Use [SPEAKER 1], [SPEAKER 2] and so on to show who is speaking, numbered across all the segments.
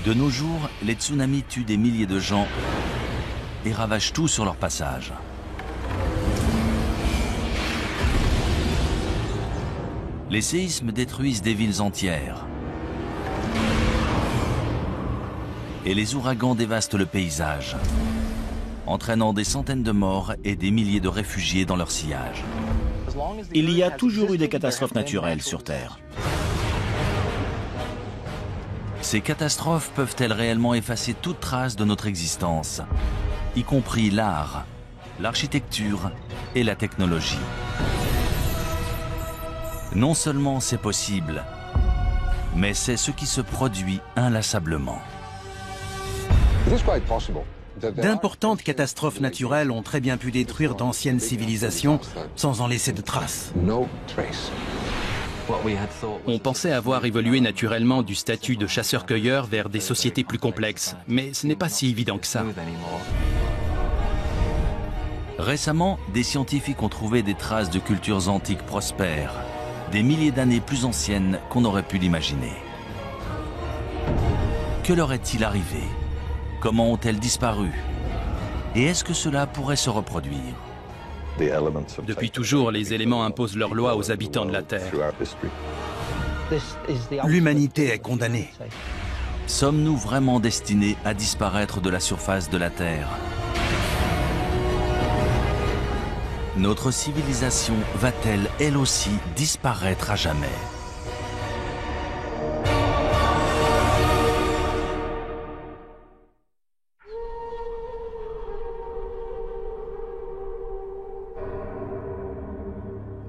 [SPEAKER 1] De nos jours, les tsunamis tuent des milliers de gens et ravagent tout sur leur passage. Les séismes détruisent des villes entières. Et les ouragans dévastent le paysage, entraînant des centaines de morts et des milliers de réfugiés dans leur sillage.
[SPEAKER 2] Il y a toujours eu des catastrophes naturelles sur Terre.
[SPEAKER 1] Ces catastrophes peuvent-elles réellement effacer toute trace de notre existence, y compris l'art, l'architecture et la technologie? Non seulement c'est possible, mais c'est ce qui se produit inlassablement.
[SPEAKER 3] D'importantes catastrophes naturelles ont très bien pu détruire d'anciennes civilisations sans en laisser de traces.
[SPEAKER 4] On pensait avoir évolué naturellement du statut de chasseur-cueilleur vers des sociétés plus complexes, mais ce n'est pas si évident que ça.
[SPEAKER 1] Récemment, des scientifiques ont trouvé des traces de cultures antiques prospères, des milliers d'années plus anciennes qu'on aurait pu l'imaginer. Que leur est-il arrivé? Comment ont-elles disparu? Et est-ce que cela pourrait se reproduire?
[SPEAKER 4] Depuis toujours, les éléments imposent leurs lois aux habitants de la Terre.
[SPEAKER 3] L'humanité est condamnée.
[SPEAKER 1] Sommes-nous vraiment destinés à disparaître de la surface de la Terre? Notre civilisation va-t-elle, elle aussi, disparaître à jamais?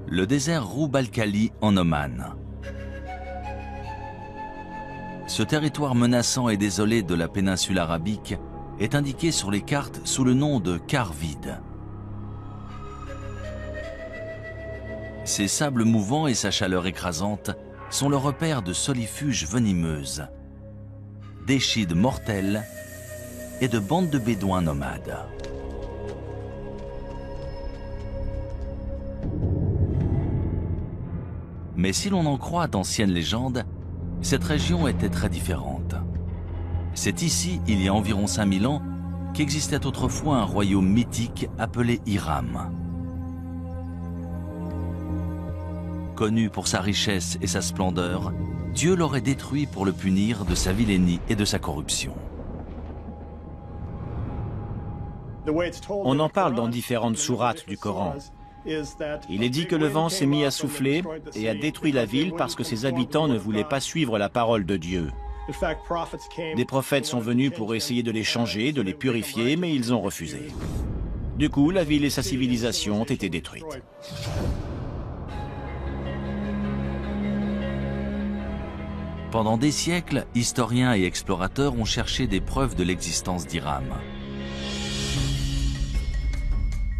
[SPEAKER 1] Le désert Rub al-Khali en Oman. Ce territoire menaçant et désolé de la péninsule arabique est indiqué sur les cartes sous le nom de quart vide. Ses sables mouvants et sa chaleur écrasante sont le repère de solifuges venimeuses, d'échides mortels et de bandes de bédouins nomades. Mais si l'on en croit d'anciennes légendes, cette région était très différente. C'est ici, il y a environ 5000 ans, qu'existait autrefois un royaume mythique appelé Hiram. Connu pour sa richesse et sa splendeur, Dieu l'aurait détruit pour le punir de sa vilainie et de sa corruption.
[SPEAKER 2] On en parle dans différentes sourates du Coran. Il est dit que le vent s'est mis à souffler et a détruit la ville parce que ses habitants ne voulaient pas suivre la parole de Dieu. Des prophètes sont venus pour essayer de les changer, de les purifier, mais ils ont refusé. Du coup, la ville et sa civilisation ont été détruites.
[SPEAKER 1] Pendant des siècles, historiens et explorateurs ont cherché des preuves de l'existence d'Hiram.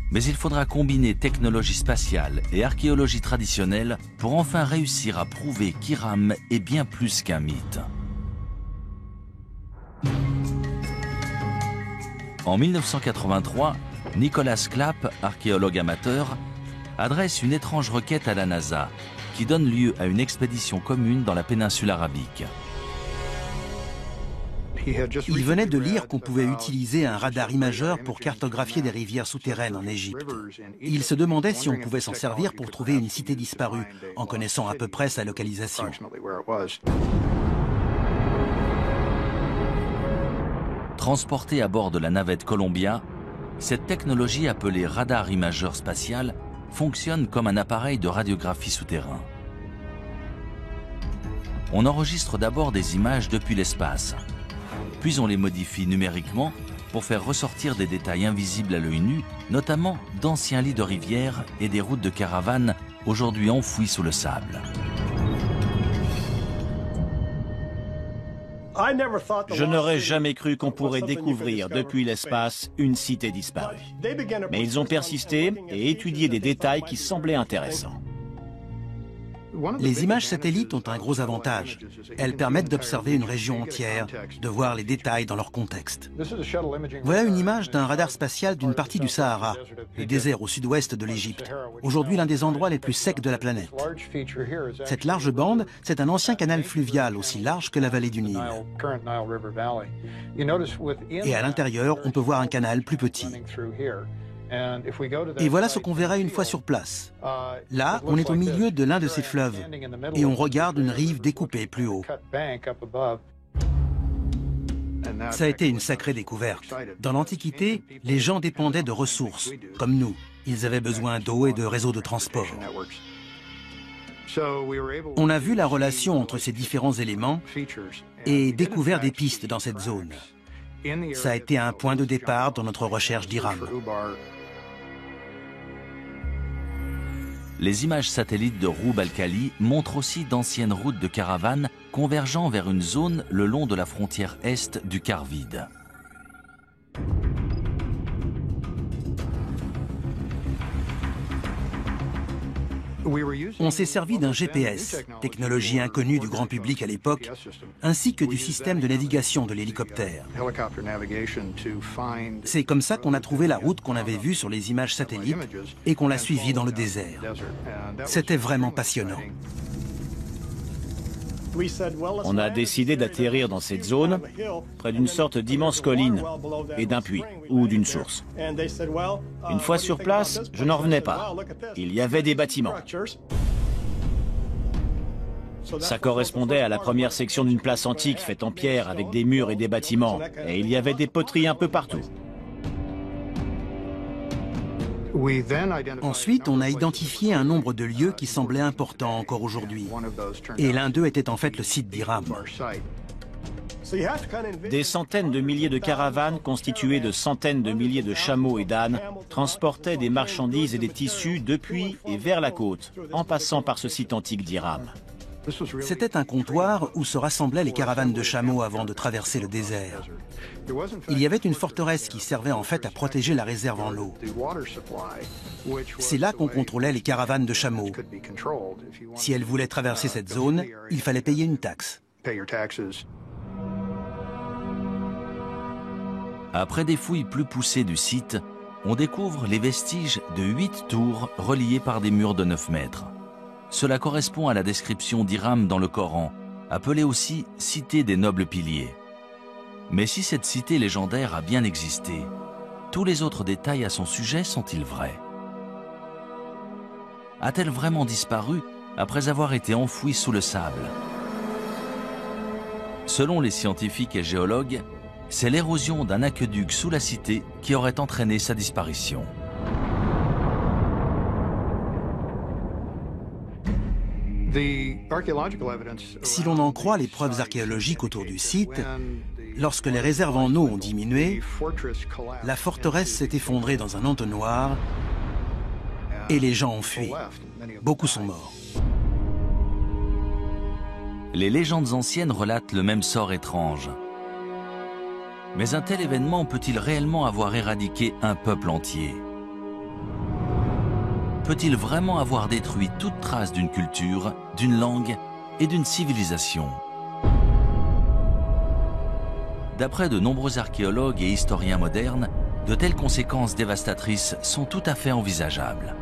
[SPEAKER 1] Mais il faudra combiner technologie spatiale et archéologie traditionnelle pour enfin réussir à prouver qu'Hiram est bien plus qu'un mythe. En 1983, Nicholas Clapp, archéologue amateur, adresse une étrange requête à la NASA qui donne lieu à une expédition commune dans la péninsule arabique.
[SPEAKER 3] Il venait de lire qu'on pouvait utiliser un radar imageur pour cartographier des rivières souterraines en Égypte. Il se demandait si on pouvait s'en servir pour trouver une cité disparue, en connaissant à peu près sa localisation.
[SPEAKER 1] Transportée à bord de la navette Columbia, cette technologie appelée radar imageur spatial fonctionne comme un appareil de radiographie souterrain. On enregistre d'abord des images depuis l'espace, puis on les modifie numériquement pour faire ressortir des détails invisibles à l'œil nu, notamment d'anciens lits de rivières et des routes de caravanes aujourd'hui enfouies sous le sable.
[SPEAKER 2] Je n'aurais jamais cru qu'on pourrait découvrir depuis l'espace une cité disparue. Mais ils ont persisté et étudié des détails qui semblaient intéressants.
[SPEAKER 3] Les images satellites ont un gros avantage. Elles permettent d'observer une région entière, de voir les détails dans leur contexte. Voilà une image d'un radar spatial d'une partie du Sahara, le désert au sud-ouest de l'Égypte, aujourd'hui l'un des endroits les plus secs de la planète. Cette large bande, c'est un ancien canal fluvial aussi large que la vallée du Nil. Et à l'intérieur, on peut voir un canal plus petit. Et voilà ce qu'on verrait une fois sur place. Là, on est au milieu de l'un de ces fleuves et on regarde une rive découpée plus haut. Ça a été une sacrée découverte. Dans l'Antiquité, les gens dépendaient de ressources, comme nous. Ils avaient besoin d'eau et de réseaux de transport. On a vu la relation entre ces différents éléments et découvert des pistes dans cette zone. Ça a été un point de départ dans notre recherche d'Iram.
[SPEAKER 1] Les images satellites de Roub al-Khali montrent aussi d'anciennes routes de caravanes convergeant vers une zone le long de la frontière est du quart vide.
[SPEAKER 3] On s'est servi d'un GPS, technologie inconnue du grand public à l'époque, ainsi que du système de navigation de l'hélicoptère. C'est comme ça qu'on a trouvé la route qu'on avait vue sur les images satellites et qu'on l'a suivie dans le désert. C'était vraiment passionnant.
[SPEAKER 2] On a décidé d'atterrir dans cette zone, près d'une sorte d'immense colline et d'un puits ou d'une source. Une fois sur place, je n'en revenais pas. Il y avait des bâtiments. Ça correspondait à la première section d'une place antique faite en pierre avec des murs et des bâtiments. Et il y avait des poteries un peu partout.
[SPEAKER 3] Ensuite, on a identifié un nombre de lieux qui semblaient importants encore aujourd'hui. Et l'un d'eux était en fait le site d'Iram.
[SPEAKER 2] Des centaines de milliers de caravanes constituées de centaines de milliers de chameaux et d'ânes transportaient des marchandises et des tissus depuis et vers la côte, en passant par ce site antique d'Iram.
[SPEAKER 3] C'était un comptoir où se rassemblaient les caravanes de chameaux avant de traverser le désert. Il y avait une forteresse qui servait en fait à protéger la réserve en eau. C'est là qu'on contrôlait les caravanes de chameaux. Si elles voulaient traverser cette zone, il fallait payer une taxe.
[SPEAKER 1] Après des fouilles plus poussées du site, on découvre les vestiges de 8 tours reliées par des murs de 9 mètres. Cela correspond à la description d'Iram dans le Coran, appelée aussi « cité des nobles piliers ». Mais si cette cité légendaire a bien existé, tous les autres détails à son sujet sont-ils vrais? A-t-elle vraiment disparu après avoir été enfouie sous le sable? Selon les scientifiques et géologues, c'est l'érosion d'un aqueduc sous la cité qui aurait entraîné sa disparition.
[SPEAKER 3] Si l'on en croit les preuves archéologiques autour du site, lorsque les réserves en eau ont diminué, la forteresse s'est effondrée dans un entonnoir et les gens ont fui. Beaucoup sont morts.
[SPEAKER 1] Les légendes anciennes relatent le même sort étrange. Mais un tel événement peut-il réellement avoir éradiqué un peuple entier? Peut-il vraiment avoir détruit toute trace d'une culture, d'une langue et d'une civilisation? D'après de nombreux archéologues et historiens modernes, de telles conséquences dévastatrices sont tout à fait envisageables.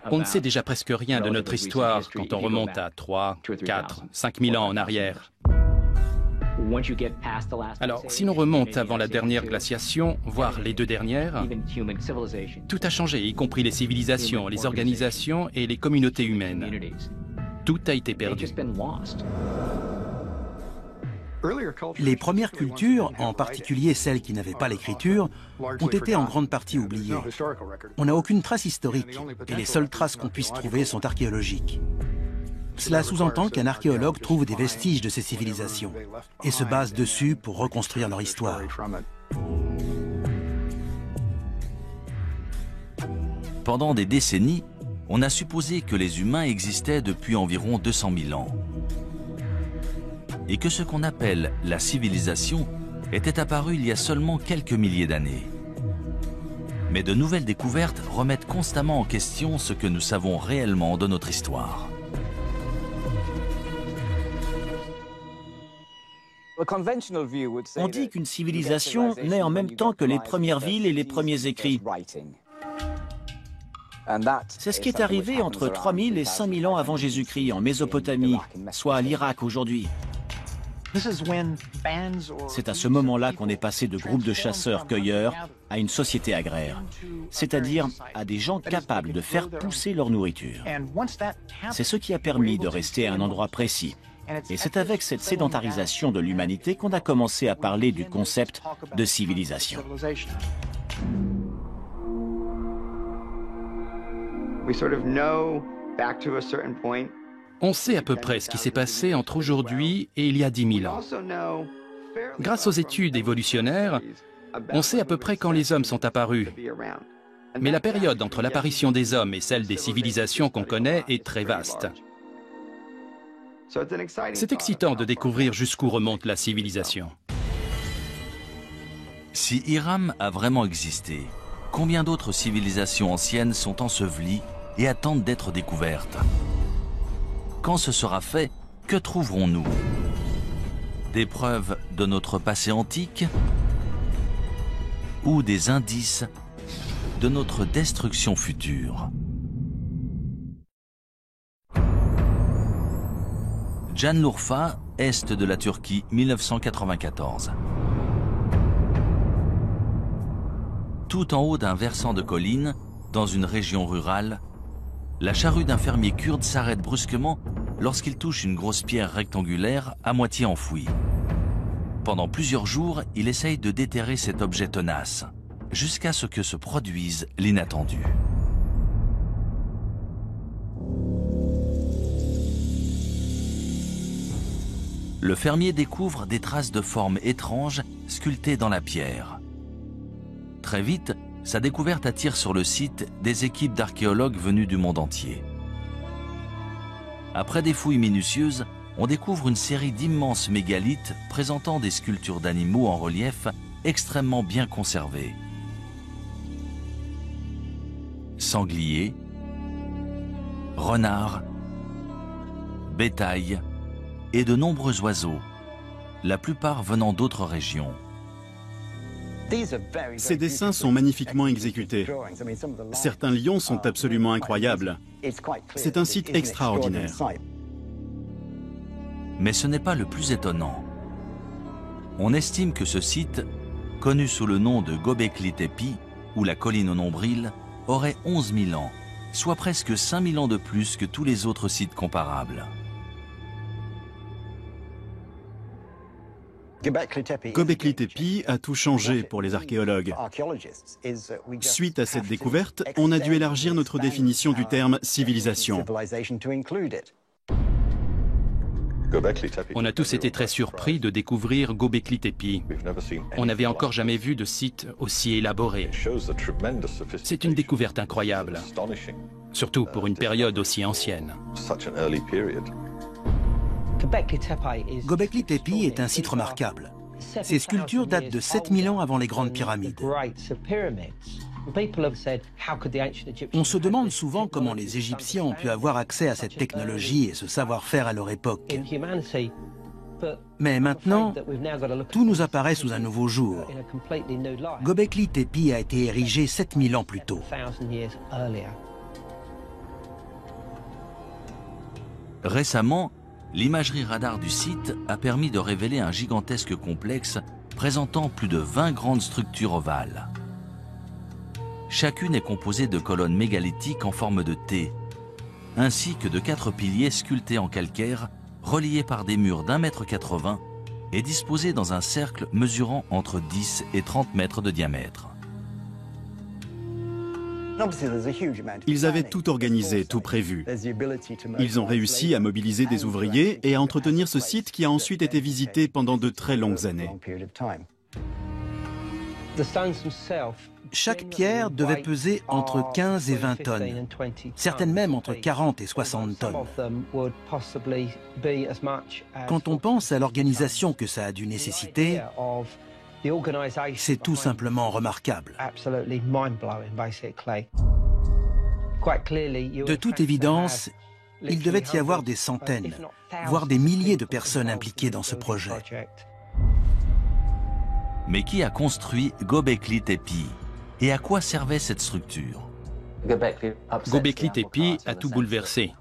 [SPEAKER 4] On ne sait déjà presque rien de notre histoire quand on remonte à 3, 4, 5 000 ans en arrière. Alors, si l'on remonte avant la dernière glaciation, voire les 2 dernières, tout a changé, y compris les civilisations, les organisations et les communautés humaines. Tout a été perdu.
[SPEAKER 3] Les premières cultures, en particulier celles qui n'avaient pas l'écriture, ont été en grande partie oubliées. On n'a aucune trace historique et les seules traces qu'on puisse trouver sont archéologiques. Cela sous-entend qu'un archéologue trouve des vestiges de ces civilisations et se base dessus pour reconstruire leur histoire.
[SPEAKER 1] Pendant des décennies, on a supposé que les humains existaient depuis environ 200 000 ans. Et que ce qu'on appelle la civilisation était apparu il y a seulement quelques milliers d'années. Mais de nouvelles découvertes remettent constamment en question ce que nous savons réellement de notre histoire.
[SPEAKER 2] On dit qu'une civilisation naît en même temps que les premières villes et les premiers écrits. C'est ce qui est arrivé entre 3000 et 5000 ans avant Jésus-Christ en Mésopotamie, soit à l'Irak aujourd'hui. C'est à ce moment-là qu'on est passé de groupes de chasseurs-cueilleurs à une société agraire, c'est-à-dire à des gens capables de faire pousser leur nourriture. C'est ce qui a permis de rester à un endroit précis. Et c'est avec cette sédentarisation de l'humanité qu'on a commencé à parler du concept de civilisation.
[SPEAKER 4] On sait à peu près ce qui s'est passé entre aujourd'hui et il y a 10 000 ans. Grâce aux études évolutionnaires, on sait à peu près quand les hommes sont apparus. Mais la période entre l'apparition des hommes et celle des civilisations qu'on connaît est très vaste. C'est excitant de découvrir jusqu'où remonte la civilisation.
[SPEAKER 1] Si Hiram a vraiment existé, combien d'autres civilisations anciennes sont ensevelies et attendent d'être découvertes? Quand ce sera fait, que trouverons-nous? Des preuves de notre passé antique ou des indices de notre destruction future? Şanlıurfa, est de la Turquie, 1994. Tout en haut d'un versant de colline, dans une région rurale, la charrue d'un fermier kurde s'arrête brusquement lorsqu'il touche une grosse pierre rectangulaire à moitié enfouie. Pendant plusieurs jours, il essaye de déterrer cet objet tenace, jusqu'à ce que se produise l'inattendu. Le fermier découvre des traces de formes étranges sculptées dans la pierre. Très vite, sa découverte attire sur le site des équipes d'archéologues venus du monde entier. Après des fouilles minutieuses, on découvre une série d'immenses mégalithes présentant des sculptures d'animaux en relief extrêmement bien conservées. Sangliers, renards, bétail et de nombreux oiseaux, la plupart venant d'autres régions.
[SPEAKER 5] Ces dessins sont magnifiquement exécutés. Certains lions sont absolument incroyables. C'est un site extraordinaire.
[SPEAKER 1] Mais ce n'est pas le plus étonnant. On estime que ce site, connu sous le nom de Göbekli Tepe, ou la colline au nombril, aurait 11 000 ans, soit presque 5 000 ans de plus que tous les autres sites comparables.
[SPEAKER 5] Göbekli Tepe a tout changé pour les archéologues. Suite à cette découverte, on a dû élargir notre définition du terme civilisation.
[SPEAKER 4] On a tous été très surpris de découvrir Göbekli Tepe. On n'avait encore jamais vu de site aussi élaboré. C'est une découverte incroyable, surtout pour une période aussi ancienne.
[SPEAKER 3] Göbekli Tepe est un site remarquable. Ces sculptures datent de 7000 ans avant les grandes pyramides. On se demande souvent comment les Égyptiens ont pu avoir accès à cette technologie et ce savoir-faire à leur époque. Mais maintenant, tout nous apparaît sous un nouveau jour. Göbekli Tepe a été érigé 7000 ans plus tôt.
[SPEAKER 1] Récemment, l'imagerie radar du site a permis de révéler un gigantesque complexe présentant plus de 20 grandes structures ovales. Chacune est composée de colonnes mégalithiques en forme de T, ainsi que de 4 piliers sculptés en calcaire, reliés par des murs d'1,80 m et disposés dans un cercle mesurant entre 10 et 30 mètres de diamètre.
[SPEAKER 5] Ils avaient tout organisé, tout prévu. Ils ont réussi à mobiliser des ouvriers et à entretenir ce site qui a ensuite été visité pendant de très longues années.
[SPEAKER 3] Chaque pierre devait peser entre 15 et 20 tonnes, certaines même entre 40 et 60 tonnes. Quand on pense à l'organisation que ça a dû nécessiter, C'est tout simplement remarquable. De toute évidence, il devait y avoir des centaines, voire des milliers de personnes impliquées dans ce projet.
[SPEAKER 1] Mais qui a construit Göbekli Tepe? Et à quoi servait cette structure?
[SPEAKER 4] Göbekli Tepe a tout bouleversé.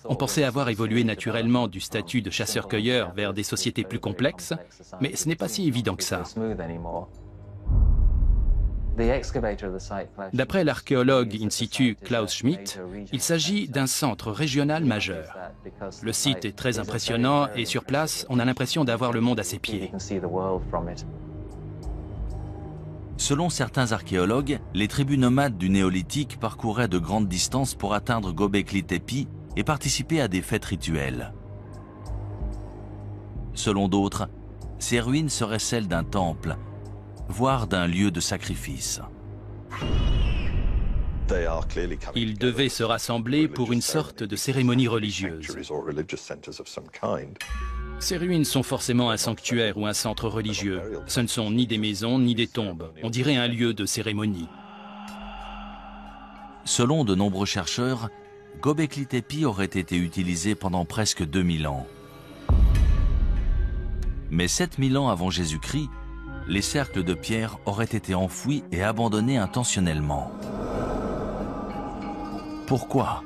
[SPEAKER 4] On pensait avoir évolué naturellement du statut de chasseur-cueilleur vers des sociétés plus complexes, mais ce n'est pas si évident que ça. D'après l'archéologue in situ Klaus Schmidt, il s'agit d'un centre régional majeur. Le site est très impressionnant et sur place, on a l'impression d'avoir le monde à ses pieds.
[SPEAKER 1] Selon certains archéologues, les tribus nomades du néolithique parcouraient de grandes distances pour atteindre Göbekli Tepe et participer à des fêtes rituelles. Selon d'autres, ces ruines seraient celles d'un temple, voire d'un lieu de sacrifice.
[SPEAKER 4] Ils devaient se rassembler pour une sorte de cérémonie religieuse. Ces ruines sont forcément un sanctuaire ou un centre religieux. Ce ne sont ni des maisons ni des tombes. On dirait un lieu de cérémonie.
[SPEAKER 1] Selon de nombreux chercheurs, Göbekli Tepe aurait été utilisé pendant presque 2000 ans. Mais 7000 ans avant Jésus-Christ, les cercles de pierre auraient été enfouis et abandonnés intentionnellement. Pourquoi ?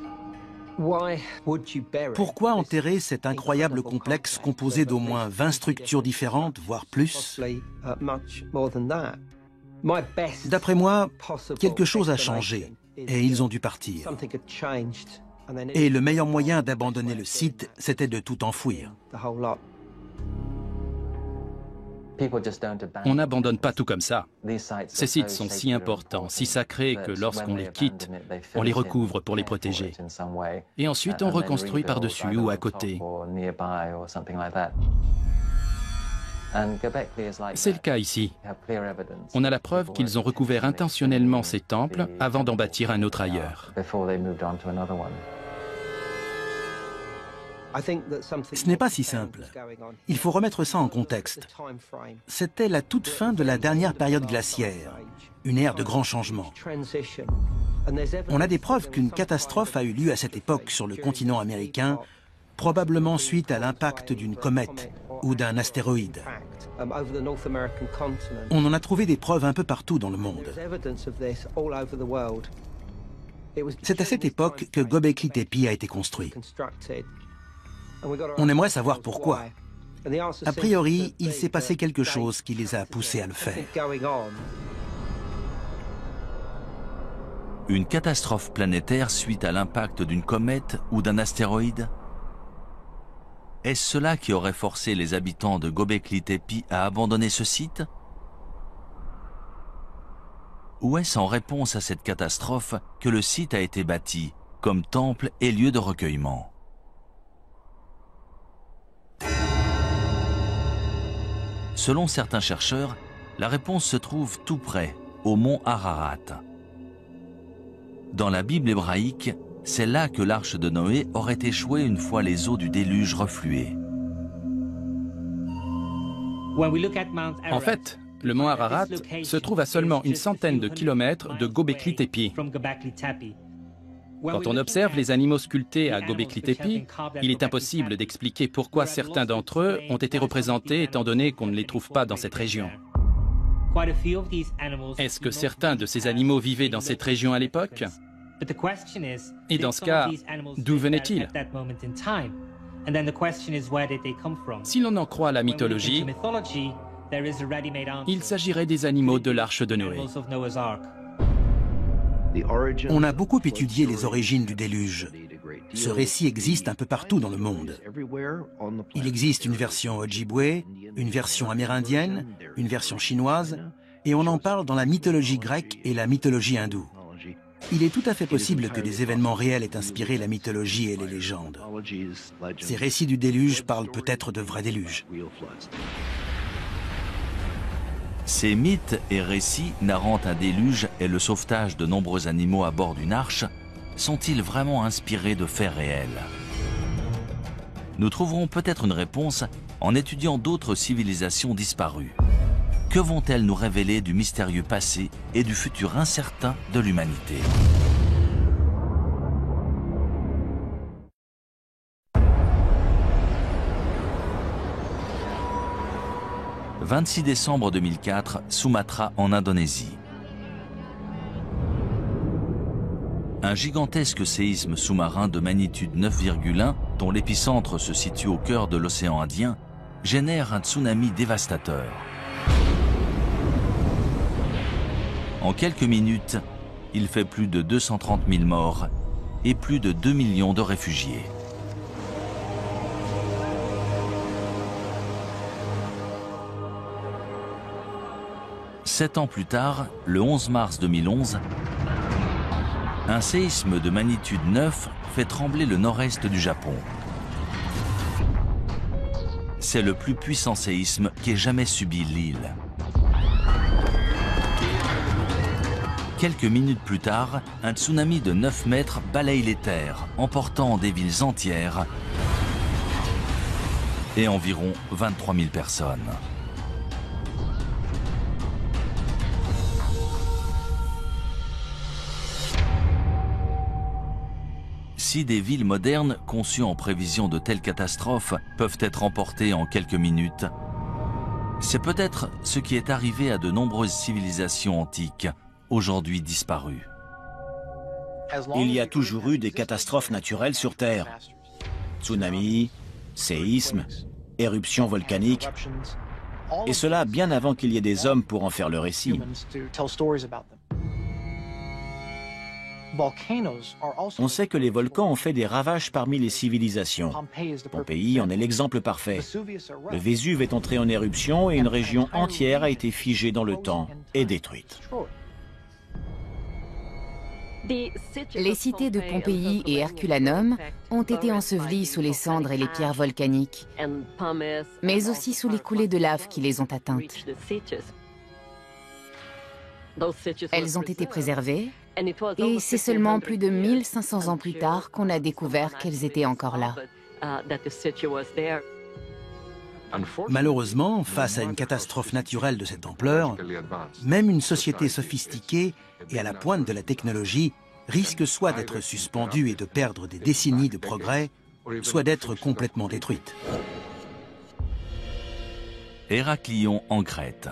[SPEAKER 3] Pourquoi enterrer cet incroyable complexe composé d'au moins 20 structures différentes, voire plus? D'après moi, quelque chose a changé et ils ont dû partir. Et le meilleur moyen d'abandonner le site, c'était de tout enfouir.
[SPEAKER 4] On n'abandonne pas tout comme ça. Ces sites sont si importants, si sacrés que lorsqu'on les quitte, on les recouvre pour les protéger. Et ensuite on reconstruit par-dessus ou à côté. C'est le cas ici. On a la preuve qu'ils ont recouvert intentionnellement ces temples avant d'en bâtir un autre ailleurs.
[SPEAKER 3] Ce n'est pas si simple. Il faut remettre ça en contexte. C'était la toute fin de la dernière période glaciaire, une ère de grands changements. On a des preuves qu'une catastrophe a eu lieu à cette époque sur le continent américain, probablement suite à l'impact d'une comète ou d'un astéroïde. On en a trouvé des preuves un peu partout dans le monde. C'est à cette époque que Göbekli Tepe a été construit. On aimerait savoir pourquoi. A priori, il s'est passé quelque chose qui les a poussés à le faire.
[SPEAKER 1] Une catastrophe planétaire suite à l'impact d'une comète ou d'un astéroïde? Est-ce cela qui aurait forcé les habitants de Göbekli Tepe à abandonner ce site? Ou est-ce en réponse à cette catastrophe que le site a été bâti comme temple et lieu de recueillement? Selon certains chercheurs, la réponse se trouve tout près, au mont Ararat. Dans la Bible hébraïque, c'est là que l'arche de Noé aurait échoué une fois les eaux du déluge refluées.
[SPEAKER 4] En fait, le mont Ararat se trouve à seulement une centaine de kilomètres de Göbekli Tepe. Quand on observe les animaux sculptés à Göbekli Tepe, il est impossible d'expliquer pourquoi certains d'entre eux ont été représentés étant donné qu'on ne les trouve pas dans cette région. Est-ce que certains de ces animaux vivaient dans cette région à l'époque? Et dans ce cas, d'où venaient-ils? Si l'on en croit la mythologie, il s'agirait des animaux de l'arche de Noé.
[SPEAKER 3] On a beaucoup étudié les origines du déluge. Ce récit existe un peu partout dans le monde. Il existe une version Ojibwe, une version amérindienne, une version chinoise, et on en parle dans la mythologie grecque et la mythologie hindoue. Il est tout à fait possible que des événements réels aient inspiré la mythologie et les légendes. Ces récits du déluge parlent peut-être de vrais déluges.
[SPEAKER 1] Ces mythes et récits narrant un déluge et le sauvetage de nombreux animaux à bord d'une arche sont-ils vraiment inspirés de faits réels? Nous trouverons peut-être une réponse en étudiant d'autres civilisations disparues. Que vont-elles nous révéler du mystérieux passé et du futur incertain de l'humanité ? « 26 décembre 2004, Sumatra en Indonésie. Un gigantesque séisme sous-marin de magnitude 9,1, dont l'épicentre se situe au cœur de l'océan Indien, génère un tsunami dévastateur. En quelques minutes, il fait plus de 230 000 morts et plus de 2 millions de réfugiés. Sept ans plus tard, le 11 mars 2011, un séisme de magnitude 9 fait trembler le nord-est du Japon. C'est le plus puissant séisme qu'ait jamais subi l'île. Quelques minutes plus tard, un tsunami de 9 mètres balaye les terres, emportant des villes entières et environ 23 000 personnes. Si des villes modernes conçues en prévision de telles catastrophes peuvent être emportées en quelques minutes, c'est peut-être ce qui est arrivé à de nombreuses civilisations antiques, aujourd'hui disparues.
[SPEAKER 2] Il y a toujours eu des catastrophes naturelles sur Terre. Tsunamis, séismes, éruptions volcaniques, et cela bien avant qu'il y ait des hommes pour en faire le récit. On sait que les volcans ont fait des ravages parmi les civilisations. Pompéi en est l'exemple parfait. Le Vésuve est entré en éruption et une région entière a été figée dans le temps et détruite.
[SPEAKER 6] Les cités de Pompéi et Herculanum ont été ensevelies sous les cendres et les pierres volcaniques, mais aussi sous les coulées de lave qui les ont atteintes. Elles ont été préservées, et c'est seulement plus de 1500 ans plus tard qu'on a découvert qu'elles étaient encore là.
[SPEAKER 3] Malheureusement, face à une catastrophe naturelle de cette ampleur, même une société sophistiquée et à la pointe de la technologie risque soit d'être suspendue et de perdre des décennies de progrès, soit d'être complètement détruite.
[SPEAKER 1] Héraclion en Crète.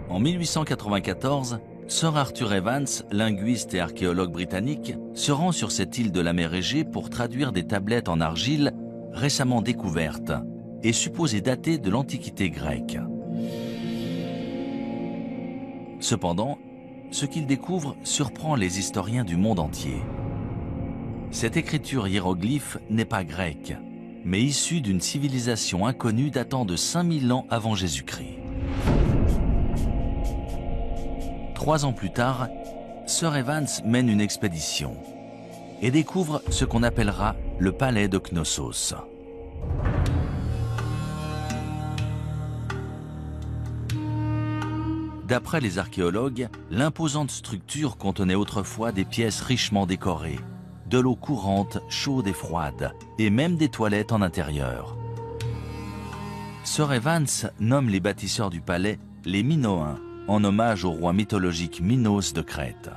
[SPEAKER 1] En 1894, Sir Arthur Evans, linguiste et archéologue britannique, se rend sur cette île de la mer Égée pour traduire des tablettes en argile récemment découvertes et supposées datées de l'Antiquité grecque. Cependant, ce qu'il découvre surprend les historiens du monde entier. Cette écriture hiéroglyphe n'est pas grecque, mais issue d'une civilisation inconnue datant de 5000 ans avant Jésus-Christ. 3 ans plus tard, Sir Evans mène une expédition et découvre ce qu'on appellera le palais de Knossos. D'après les archéologues, l'imposante structure contenait autrefois des pièces richement décorées, de l'eau courante, chaude et froide, et même des toilettes en intérieur. Sir Evans nomme les bâtisseurs du palais les Minoens, en hommage au roi mythologique Minos de Crète.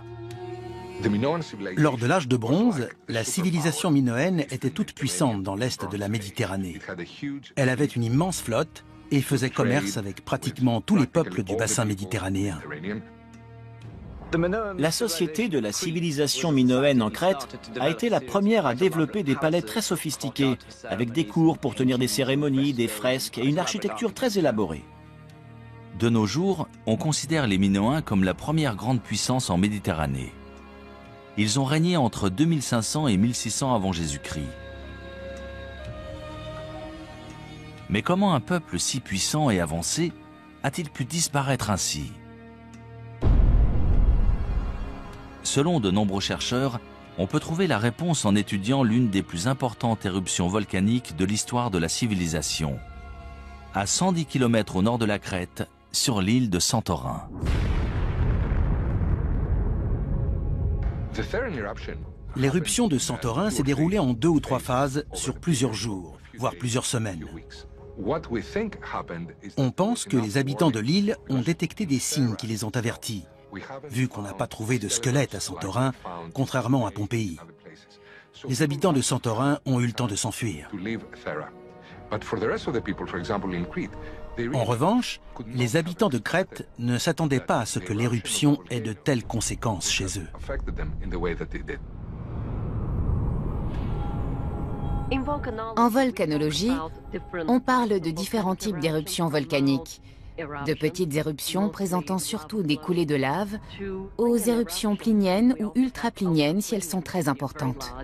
[SPEAKER 3] Lors de l'âge de bronze, la civilisation minoenne était toute puissante dans l'est de la Méditerranée. Elle avait une immense flotte et faisait commerce avec pratiquement tous les peuples du bassin méditerranéen.
[SPEAKER 2] La société de la civilisation minoenne en Crète a été la première à développer des palais très sophistiqués, avec des cours pour tenir des cérémonies, des fresques et une architecture très élaborée.
[SPEAKER 1] De nos jours, on considère les Minoens comme la première grande puissance en Méditerranée. Ils ont régné entre 2500 et 1600 avant Jésus-Christ. Mais comment un peuple si puissant et avancé a-t-il pu disparaître ainsi ? Selon de nombreux chercheurs, on peut trouver la réponse en étudiant l'une des plus importantes éruptions volcaniques de l'histoire de la civilisation, à 110 km au nord de la Crète, sur l'île de Santorin.
[SPEAKER 3] L'éruption de Santorin s'est déroulée en 2 ou 3 phases sur plusieurs jours, voire plusieurs semaines. On pense que les habitants de l'île ont détecté des signes qui les ont avertis, vu qu'on n'a pas trouvé de squelette à Santorin, contrairement à Pompéi. Les habitants de Santorin ont eu le temps de s'enfuir. En revanche, les habitants de Crète ne s'attendaient pas à ce que l'éruption ait de telles conséquences chez eux.
[SPEAKER 6] En volcanologie, on parle de différents types d'éruptions volcaniques, de petites éruptions présentant surtout des coulées de lave, aux éruptions pliniennes ou ultrapliniennes si elles sont très importantes.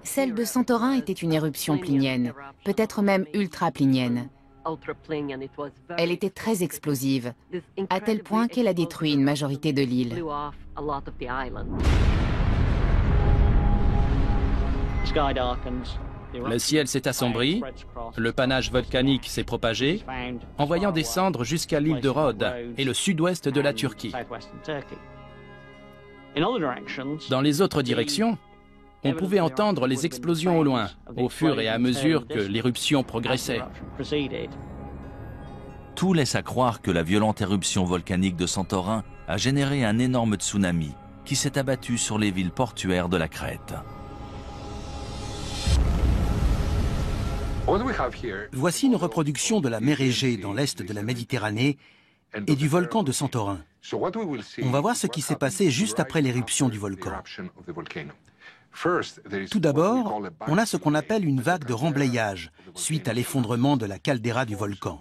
[SPEAKER 6] Celle de Santorin était une éruption plinienne, peut-être même ultraplinienne. Elle était très explosive, à tel point qu'elle a détruit une majorité de l'île.
[SPEAKER 4] Le ciel s'est assombri, le panache volcanique s'est propagé, envoyant descendre jusqu'à l'île de Rhodes et le sud-ouest de la Turquie. Dans les autres directions, on pouvait entendre les explosions au loin, au fur et à mesure que l'éruption progressait.
[SPEAKER 1] Tout laisse à croire que la violente éruption volcanique de Santorin a généré un énorme tsunami qui s'est abattu sur les villes portuaires de la Crète.
[SPEAKER 3] Voici une reproduction de la mer Égée dans l'est de la Méditerranée et du volcan de Santorin. On va voir ce qui s'est passé juste après l'éruption du volcan. Tout d'abord, on a ce qu'on appelle une vague de remblayage, suite à l'effondrement de la caldeira du volcan.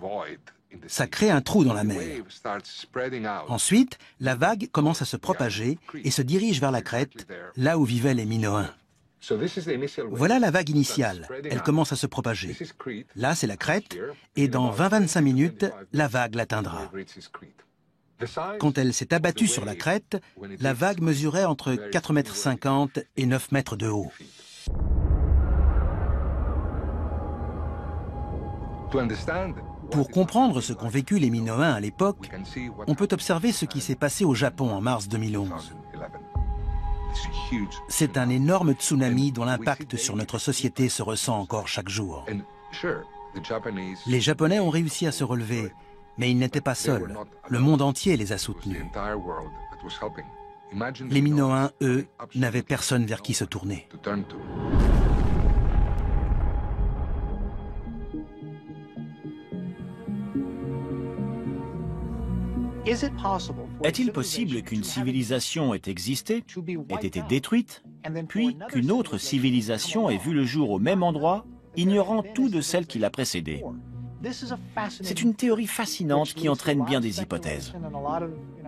[SPEAKER 3] Ça crée un trou dans la mer. Ensuite, la vague commence à se propager et se dirige vers la Crète, là où vivaient les Minoens. Voilà la vague initiale, elle commence à se propager. Là, c'est la Crète, et dans 20-25 minutes, la vague l'atteindra. Quand elle s'est abattue sur la Crète, la vague mesurait entre 4,50 m et 9 mètres de haut. Pour comprendre ce qu'ont vécu les Minoens à l'époque, on peut observer ce qui s'est passé au Japon en mars 2011. C'est un énorme tsunami dont l'impact sur notre société se ressent encore chaque jour. Les Japonais ont réussi à se relever, mais ils n'étaient pas seuls. Le monde entier les a soutenus. Les Minoens, eux, n'avaient personne vers qui se tourner.
[SPEAKER 2] Est-il possible qu'une civilisation ait existé, ait été détruite, puis qu'une autre civilisation ait vu le jour au même endroit, ignorant tout de celle qui l'a précédée? C'est une théorie fascinante qui entraîne bien des hypothèses.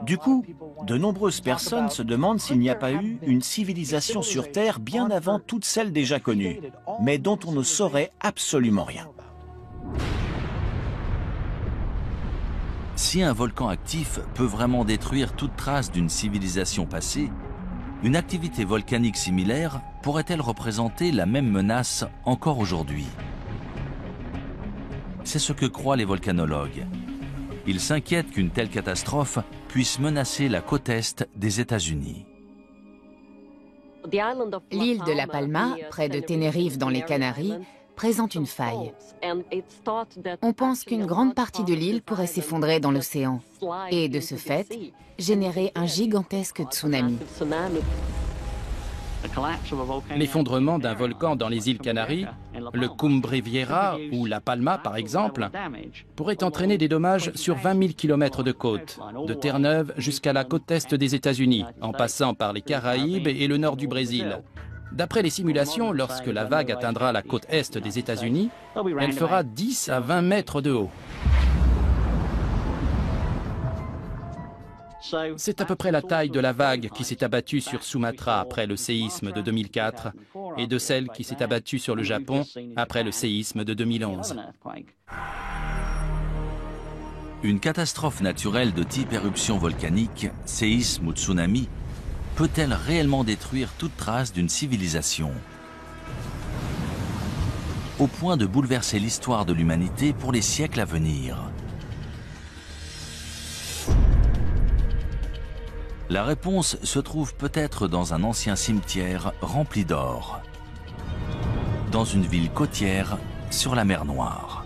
[SPEAKER 2] Du coup, de nombreuses personnes se demandent s'il n'y a pas eu une civilisation sur Terre bien avant toutes celles déjà connues, mais dont on ne saurait absolument rien.
[SPEAKER 1] Si un volcan actif peut vraiment détruire toute trace d'une civilisation passée, une activité volcanique similaire pourrait-elle représenter la même menace encore aujourd'hui? C'est ce que croient les volcanologues. Ils s'inquiètent qu'une telle catastrophe puisse menacer la côte est des États-Unis.
[SPEAKER 6] L'île de La Palma, près de Tenerife dans les Canaries, présente une faille. On pense qu'une grande partie de l'île pourrait s'effondrer dans l'océan et, de ce fait, générer un gigantesque tsunami.
[SPEAKER 4] L'effondrement d'un volcan dans les îles Canaries, le Cumbre Vieja ou La Palma par exemple, pourrait entraîner des dommages sur 20 000 km de côte, de Terre-Neuve jusqu'à la côte est des États-Unis, en passant par les Caraïbes et le nord du Brésil. D'après les simulations, lorsque la vague atteindra la côte est des États-Unis, elle fera 10 à 20 mètres de haut. C'est à peu près la taille de la vague qui s'est abattue sur Sumatra après le séisme de 2004 et de celle qui s'est abattue sur le Japon après le séisme de 2011.
[SPEAKER 1] Une catastrophe naturelle de type éruption volcanique, séisme ou tsunami, peut-elle réellement détruire toute trace d'une civilisation? Au point de bouleverser l'histoire de l'humanité pour les siècles à venir. La réponse se trouve peut-être dans un ancien cimetière rempli d'or. dans une ville côtière sur la mer Noire.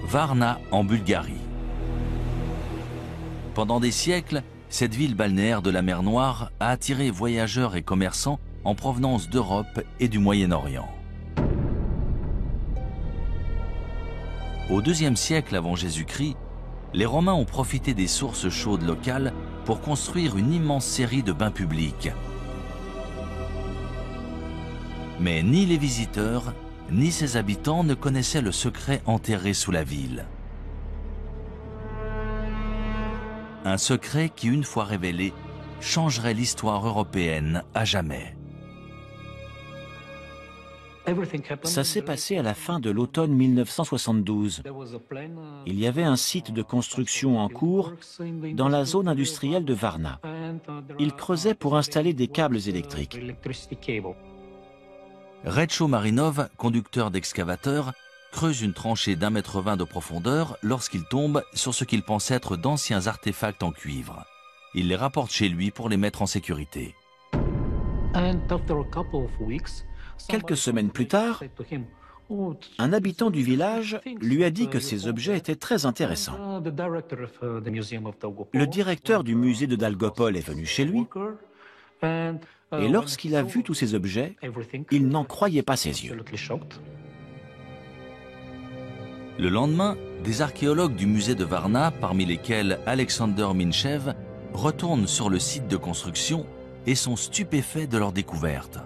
[SPEAKER 1] Varna en Bulgarie. Pendant des siècles, cette ville balnéaire de la mer Noire a attiré voyageurs et commerçants en provenance d'Europe et du Moyen-Orient. Au IIe siècle avant Jésus-Christ, les Romains ont profité des sources chaudes locales pour construire une immense série de bains publics. Mais ni les visiteurs, ni ses habitants ne connaissaient le secret enterré sous la ville. Un secret qui, une fois révélé, changerait l'histoire européenne à jamais.
[SPEAKER 2] Ça s'est passé à la fin de l'automne 1972. Il y avait un site de construction en cours dans la zone industrielle de Varna. Ils creusaient pour installer des câbles électriques.
[SPEAKER 1] Retcho Marinov, conducteur d'excavateur, creuse une tranchée d'1,20 m de profondeur lorsqu'il tombe sur ce qu'il pense être d'anciens artefacts en cuivre. Il les rapporte chez lui pour les mettre en sécurité.
[SPEAKER 2] Quelques semaines plus tard, un habitant du village lui a dit que ces objets étaient très intéressants. Le directeur du musée de Dalgopol est venu chez lui et lorsqu'il a vu tous ces objets, il n'en croyait pas ses yeux.
[SPEAKER 1] Le lendemain, des archéologues du musée de Varna, parmi lesquels Alexander Minchev, retournent sur le site de construction et sont stupéfaits de leur découverte.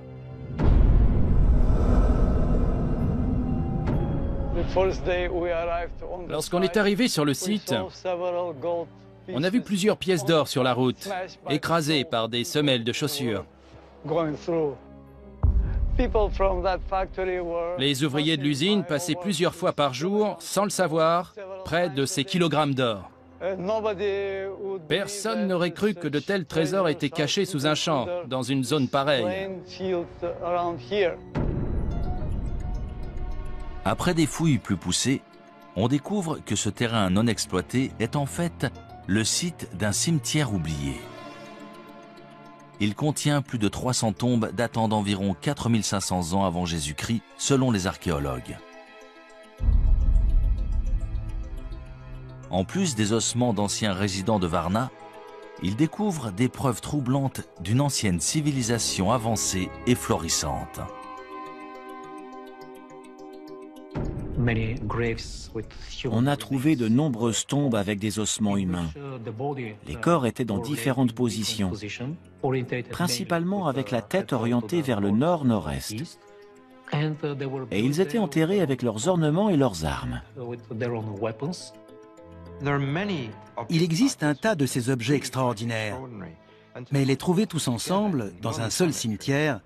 [SPEAKER 4] Lorsqu'on est arrivé sur le site, on a vu plusieurs pièces d'or sur la route, écrasées par des semelles de chaussures. Les ouvriers de l'usine passaient plusieurs fois par jour, sans le savoir, près de ces kilogrammes d'or. Personne n'aurait cru que de tels trésors étaient cachés sous un champ, dans une zone pareille.
[SPEAKER 1] Après des fouilles plus poussées, on découvre que ce terrain non exploité est en fait le site d'un cimetière oublié. Il contient plus de 300 tombes datant d'environ 4500 ans avant Jésus-Christ, selon les archéologues. En plus des ossements d'anciens résidents de Varna, ils découvrent des preuves troublantes d'une ancienne civilisation avancée et florissante.
[SPEAKER 2] On a trouvé de nombreuses tombes avec des ossements humains. Les corps étaient dans différentes positions, principalement avec la tête orientée vers le nord-nord-est. Et ils étaient enterrés avec leurs ornements et leurs armes.
[SPEAKER 3] Il existe un tas de ces objets extraordinaires, mais les trouver tous ensemble, dans un seul cimetière,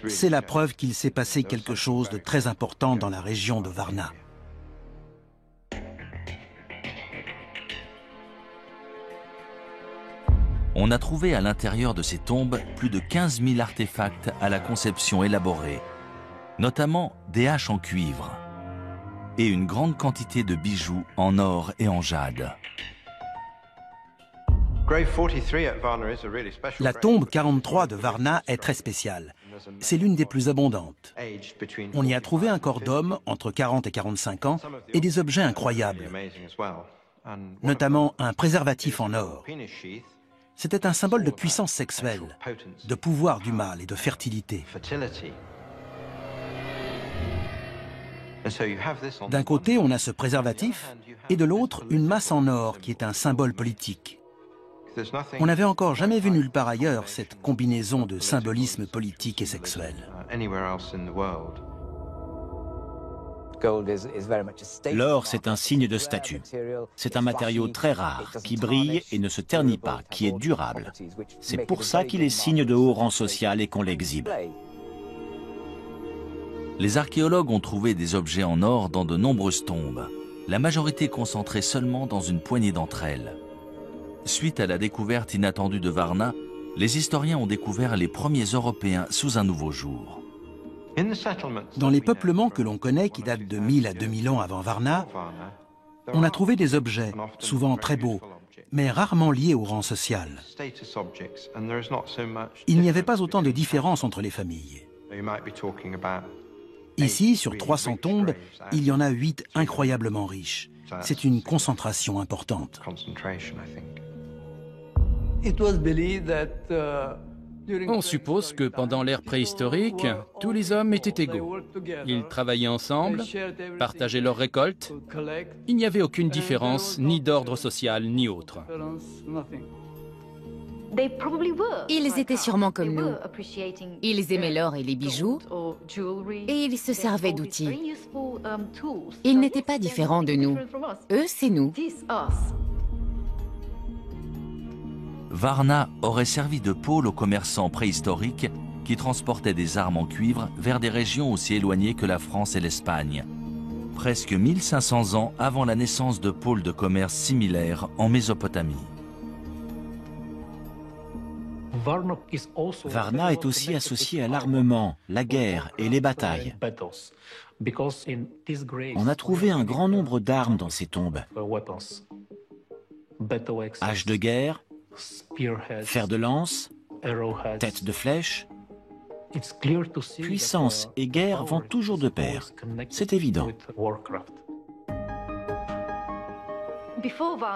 [SPEAKER 3] c'est la preuve qu'il s'est passé quelque chose de très important dans la région de Varna.
[SPEAKER 1] On a trouvé à l'intérieur de ces tombes plus de 15 000 artefacts à la conception élaborée, notamment des haches en cuivre et une grande quantité de bijoux en or et en jade.
[SPEAKER 3] La tombe 43 de Varna est très spéciale. C'est l'une des plus abondantes. On y a trouvé un corps d'homme entre 40 et 45 ans et des objets incroyables, notamment un préservatif en or. C'était un symbole de puissance sexuelle, de pouvoir du mâle et de fertilité. D'un côté, on a ce préservatif et de l'autre, une masse en or qui est un symbole politique. On n'avait encore jamais vu nulle part ailleurs cette combinaison de symbolisme politique et sexuel.
[SPEAKER 2] L'or, c'est un signe de statut. C'est un matériau très rare, qui brille et ne se ternit pas, qui est durable. C'est pour ça qu'il est signe de haut rang social et qu'on l'exhibe.
[SPEAKER 1] Les archéologues ont trouvé des objets en or dans de nombreuses tombes, la majorité concentrée seulement dans une poignée d'entre elles. Suite à la découverte inattendue de Varna, les historiens ont découvert les premiers Européens sous un nouveau jour.
[SPEAKER 3] Dans les peuplements que l'on connaît, qui datent de 1000 à 2000 ans avant Varna, on a trouvé des objets, souvent très beaux, mais rarement liés au rang social. Il n'y avait pas autant de différence entre les familles. Ici, sur 300 tombes, il y en a 8 incroyablement riches. C'est une concentration importante.
[SPEAKER 4] On suppose que pendant l'ère préhistorique, tous les hommes étaient égaux. Ils travaillaient ensemble, partageaient leurs récoltes. Il n'y avait aucune différence, ni d'ordre social, ni autre.
[SPEAKER 6] Ils étaient sûrement comme nous. Ils aimaient l'or et les bijoux, et ils se servaient d'outils. Ils n'étaient pas différents de nous. Eux, c'est nous.
[SPEAKER 1] Varna aurait servi de pôle aux commerçants préhistoriques qui transportaient des armes en cuivre vers des régions aussi éloignées que la France et l'Espagne. Presque 1500 ans avant la naissance de pôles de commerce similaires en Mésopotamie.
[SPEAKER 2] Varna est aussi associé à l'armement, la guerre et les batailles. On a trouvé un grand nombre d'armes dans ces tombes. Haches de guerre, fer de lance, tête de flèche. Puissance et guerre vont toujours de pair. C'est évident.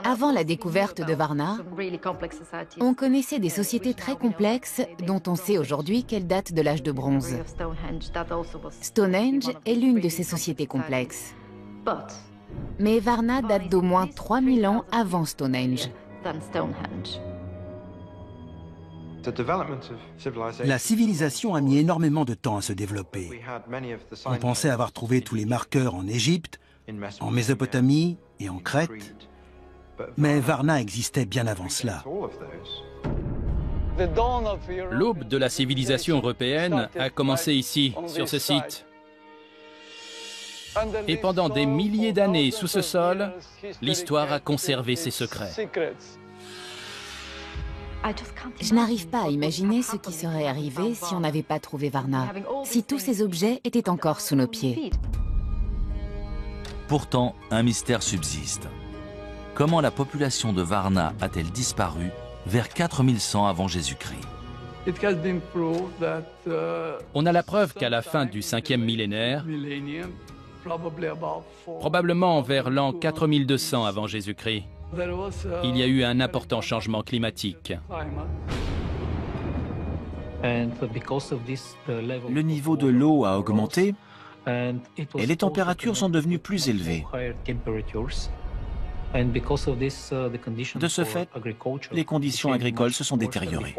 [SPEAKER 6] Avant la découverte de Varna, on connaissait des sociétés très complexes dont on sait aujourd'hui qu'elles datent de l'âge de bronze. Stonehenge est l'une de ces sociétés complexes. Mais Varna date d'au moins 3000 ans avant Stonehenge.
[SPEAKER 3] La civilisation a mis énormément de temps à se développer. On pensait avoir trouvé tous les marqueurs en Égypte, en Mésopotamie et en Crète, mais Varna existait bien avant cela.
[SPEAKER 4] L'aube de la civilisation européenne a commencé ici, sur ce site. Et pendant des milliers d'années sous ce sol, l'histoire a conservé ses secrets.
[SPEAKER 6] Je n'arrive pas à imaginer ce qui serait arrivé si on n'avait pas trouvé Varna, si tous ces objets étaient encore sous nos pieds.
[SPEAKER 1] Pourtant, un mystère subsiste. Comment la population de Varna a-t-elle disparu vers 4100 avant Jésus-Christ?
[SPEAKER 4] On a la preuve qu'à la fin du 5e millénaire, probablement vers l'an 4200 avant Jésus-Christ, il y a eu un important changement climatique.
[SPEAKER 2] Le niveau de l'eau a augmenté et les températures sont devenues plus élevées. De ce fait, les conditions agricoles se sont détériorées.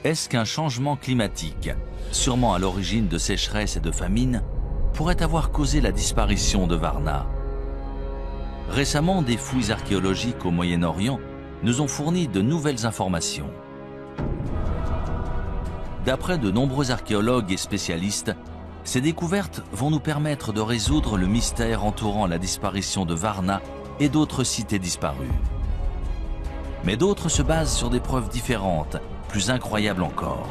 [SPEAKER 1] Est-ce qu'un changement climatique, sûrement à l'origine de sécheresses et de famines, pourrait avoir causé la disparition de Varna? Récemment, des fouilles archéologiques au Moyen-Orient nous ont fourni de nouvelles informations. D'après de nombreux archéologues et spécialistes, ces découvertes vont nous permettre de résoudre le mystère entourant la disparition de Varna et d'autres cités disparues. Mais d'autres se basent sur des preuves différentes, plus incroyables encore.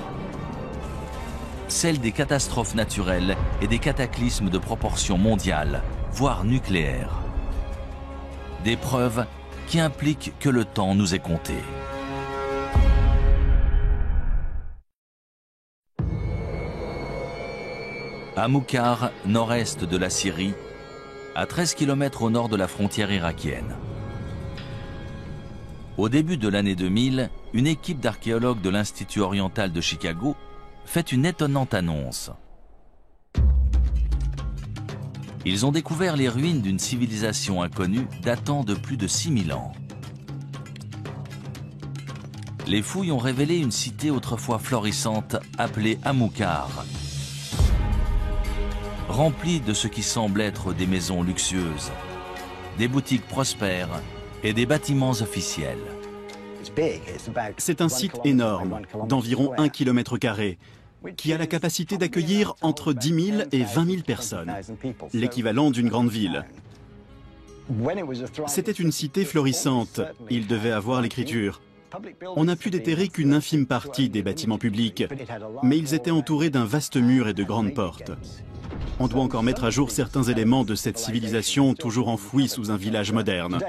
[SPEAKER 1] Celles des catastrophes naturelles et des cataclysmes de proportions mondiales, voire nucléaires. Des preuves qui impliquent que le temps nous est compté. À Moukhar, nord-est de la Syrie, à 13 km au nord de la frontière irakienne. Au début de l'année 2000, une équipe d'archéologues de l'Institut oriental de Chicago fait une étonnante annonce. Ils ont découvert les ruines d'une civilisation inconnue datant de plus de 6000 ans. Les fouilles ont révélé une cité autrefois florissante appelée Amoukhar, remplie de ce qui semble être des maisons luxueuses, des boutiques prospères et des bâtiments officiels.
[SPEAKER 5] C'est un site énorme, d'environ 1 km², qui a la capacité d'accueillir entre 10 000 et 20 000 personnes, l'équivalent d'une grande ville. C'était une cité florissante, il devait avoir l'écriture. On n'a pu déterrer qu'une infime partie des bâtiments publics, mais ils étaient entourés d'un vaste mur et de grandes portes. On doit encore mettre à jour certains éléments de cette civilisation toujours enfouie sous un village moderne.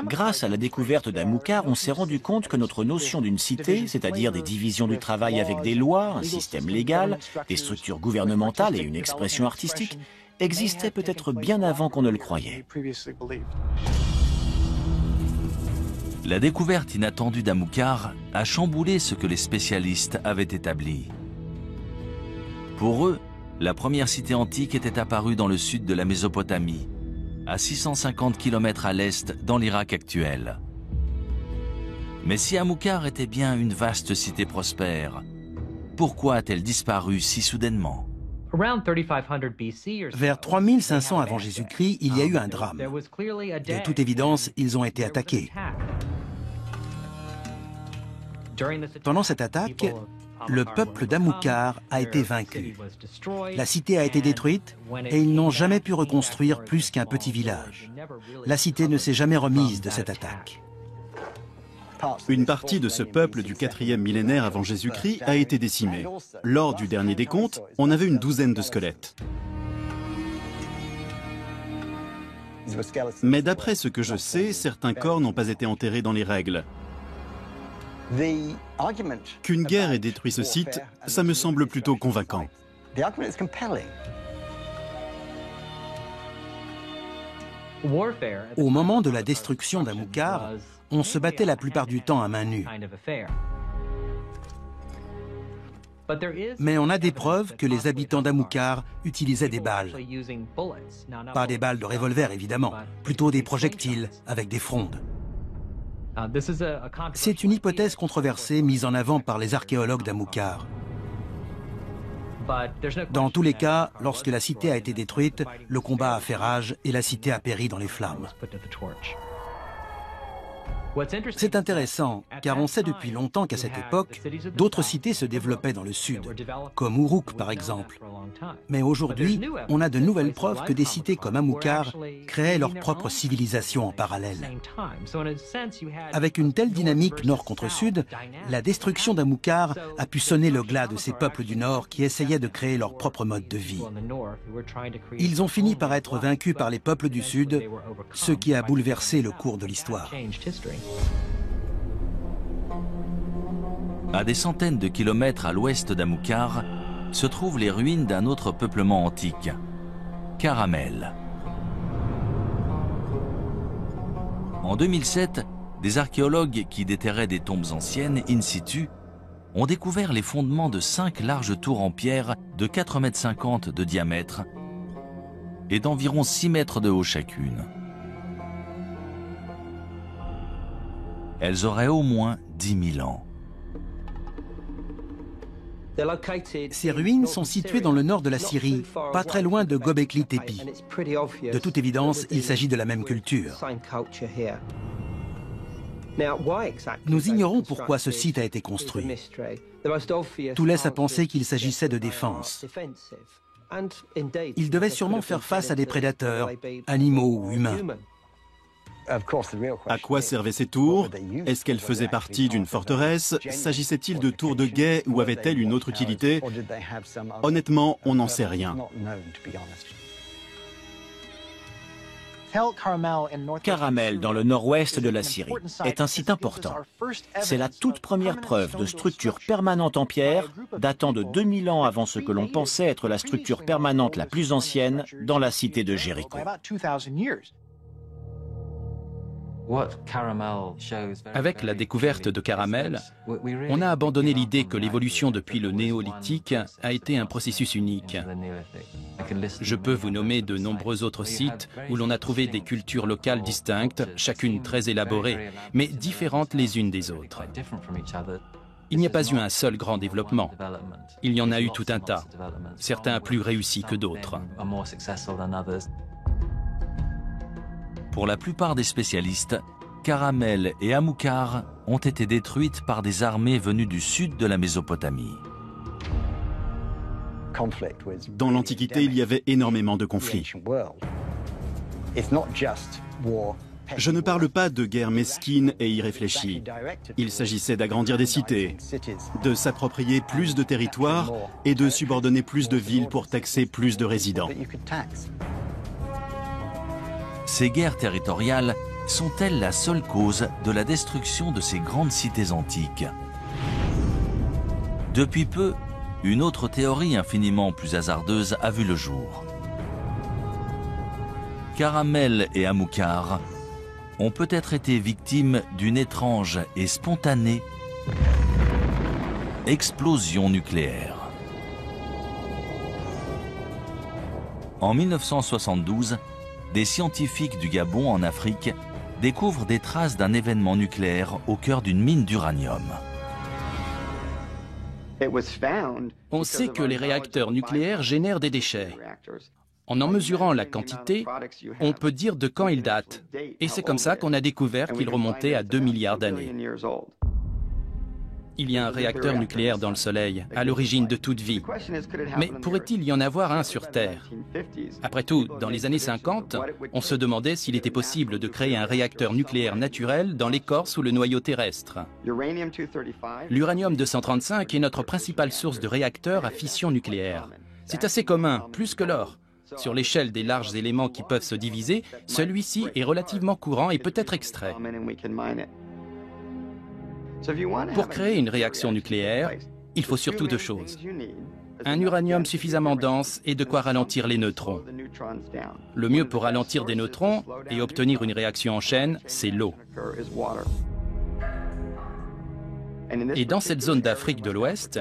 [SPEAKER 2] Grâce à la découverte d'Amukar, on s'est rendu compte que notre notion d'une cité, c'est-à-dire des divisions du travail avec des lois, un système légal, des structures gouvernementales et une expression artistique, existait peut-être bien avant qu'on ne le croyait.
[SPEAKER 1] La découverte inattendue d'Amukar a chamboulé ce que les spécialistes avaient établi. Pour eux, la première cité antique était apparue dans le sud de la Mésopotamie, à 650 km à l'est dans l'Irak actuel. Mais si Amukar était bien une vaste cité prospère, pourquoi a-t-elle disparu si soudainement?
[SPEAKER 3] Vers 3500 avant Jésus-Christ, il y a eu un drame. De toute évidence, ils ont été attaqués. Pendant cette attaque, le peuple d'Amukar a été vaincu. La cité a été détruite et ils n'ont jamais pu reconstruire plus qu'un petit village. La cité ne s'est jamais remise de cette attaque.
[SPEAKER 5] Une partie de ce peuple du 4e millénaire avant Jésus-Christ a été décimée. Lors du dernier décompte, on avait une douzaine de squelettes. Mais d'après ce que je sais, certains corps n'ont pas été enterrés dans les règles. Qu'une guerre ait détruit ce site, ça me semble plutôt convaincant.
[SPEAKER 3] Au moment de la destruction d'Amukar, on se battait la plupart du temps à main nue. Mais on a des preuves que les habitants d'Amukar utilisaient des balles. Pas des balles de revolver, évidemment, plutôt des projectiles avec des frondes. C'est une hypothèse controversée mise en avant par les archéologues d'Amukar. Dans tous les cas, lorsque la cité a été détruite, le combat a fait rage et la cité a péri dans les flammes. C'est intéressant, car on sait depuis longtemps qu'à cette époque, d'autres cités se développaient dans le sud, comme Uruk par exemple. Mais aujourd'hui, on a de nouvelles preuves que des cités comme Amukar créaient leur propre civilisation en parallèle. Avec une telle dynamique nord contre sud, la destruction d'Amukar a pu sonner le glas de ces peuples du nord qui essayaient de créer leur propre mode de vie. Ils ont fini par être vaincus par les peuples du sud, ce qui a bouleversé le cours de l'histoire.
[SPEAKER 1] À des centaines de kilomètres à l'ouest d'Amukar se trouvent les ruines d'un autre peuplement antique, Caramel. En 2007, des archéologues qui déterraient des tombes anciennes in situ ont découvert les fondements de 5 larges tours en pierre de 4,50 m de diamètre et d'environ 6 mètres de haut chacune. Elles auraient au moins 10 000 ans.
[SPEAKER 3] Ces ruines sont situées dans le nord de la Syrie, pas très loin de Göbekli Tepe. De toute évidence, il s'agit de la même culture. Nous ignorons pourquoi ce site a été construit. Tout laisse à penser qu'il s'agissait de défense. Il devait sûrement faire face à des prédateurs, animaux ou humains.
[SPEAKER 5] À quoi servaient ces tours? Est-ce qu'elles faisaient partie d'une forteresse? S'agissait-il de tours de guet ou avaient-elles une autre utilité? Honnêtement, on n'en sait rien.
[SPEAKER 2] Caramel, dans le nord-ouest de la Syrie, est un site important. C'est la toute première preuve de structure permanente en pierre, datant de 2000 ans avant ce que l'on pensait être la structure permanente la plus ancienne dans la cité de Jéricho.
[SPEAKER 4] Avec la découverte de Caramel, on a abandonné l'idée que l'évolution depuis le néolithique a été un processus unique. Je peux vous nommer de nombreux autres sites où l'on a trouvé des cultures locales distinctes, chacune très élaborée, mais différentes les unes des autres. Il n'y a pas eu un seul grand développement. Il y en a eu tout un tas, certains plus réussis que d'autres.
[SPEAKER 1] Pour la plupart des spécialistes, Caramel et Amukar ont été détruites par des armées venues du sud de la Mésopotamie.
[SPEAKER 5] Dans l'Antiquité, il y avait énormément de conflits. Je ne parle pas de guerre mesquine et irréfléchie. Il s'agissait d'agrandir des cités, de s'approprier plus de territoires et de subordonner plus de villes pour taxer plus de résidents.
[SPEAKER 1] Ces guerres territoriales sont-elles la seule cause de la destruction de ces grandes cités antiques? Depuis peu, une autre théorie infiniment plus hasardeuse a vu le jour. Caramel et Amilcar ont peut-être été victimes d'une étrange et spontanée explosion nucléaire. En 1972, des scientifiques du Gabon en Afrique découvrent des traces d'un événement nucléaire au cœur d'une mine d'uranium.
[SPEAKER 4] On sait que les réacteurs nucléaires génèrent des déchets. En mesurant la quantité, on peut dire de quand ils datent. Et c'est comme ça qu'on a découvert qu'ils remontaient à 2 milliards d'années. Il y a un réacteur nucléaire dans le Soleil, à l'origine de toute vie. Mais pourrait-il y en avoir un sur Terre? Après tout, dans les années 50, on se demandait s'il était possible de créer un réacteur nucléaire naturel dans l'écorce ou le noyau terrestre. L'uranium-235 est notre principale source de réacteurs à fission nucléaire. C'est assez commun, plus que l'or. Sur l'échelle des larges éléments qui peuvent se diviser, celui-ci est relativement courant et peut être extrait. Pour créer une réaction nucléaire, il faut surtout 2 choses. Un uranium suffisamment dense et de quoi ralentir les neutrons. Le mieux pour ralentir des neutrons et obtenir une réaction en chaîne, c'est l'eau. Et dans cette zone d'Afrique de l'Ouest,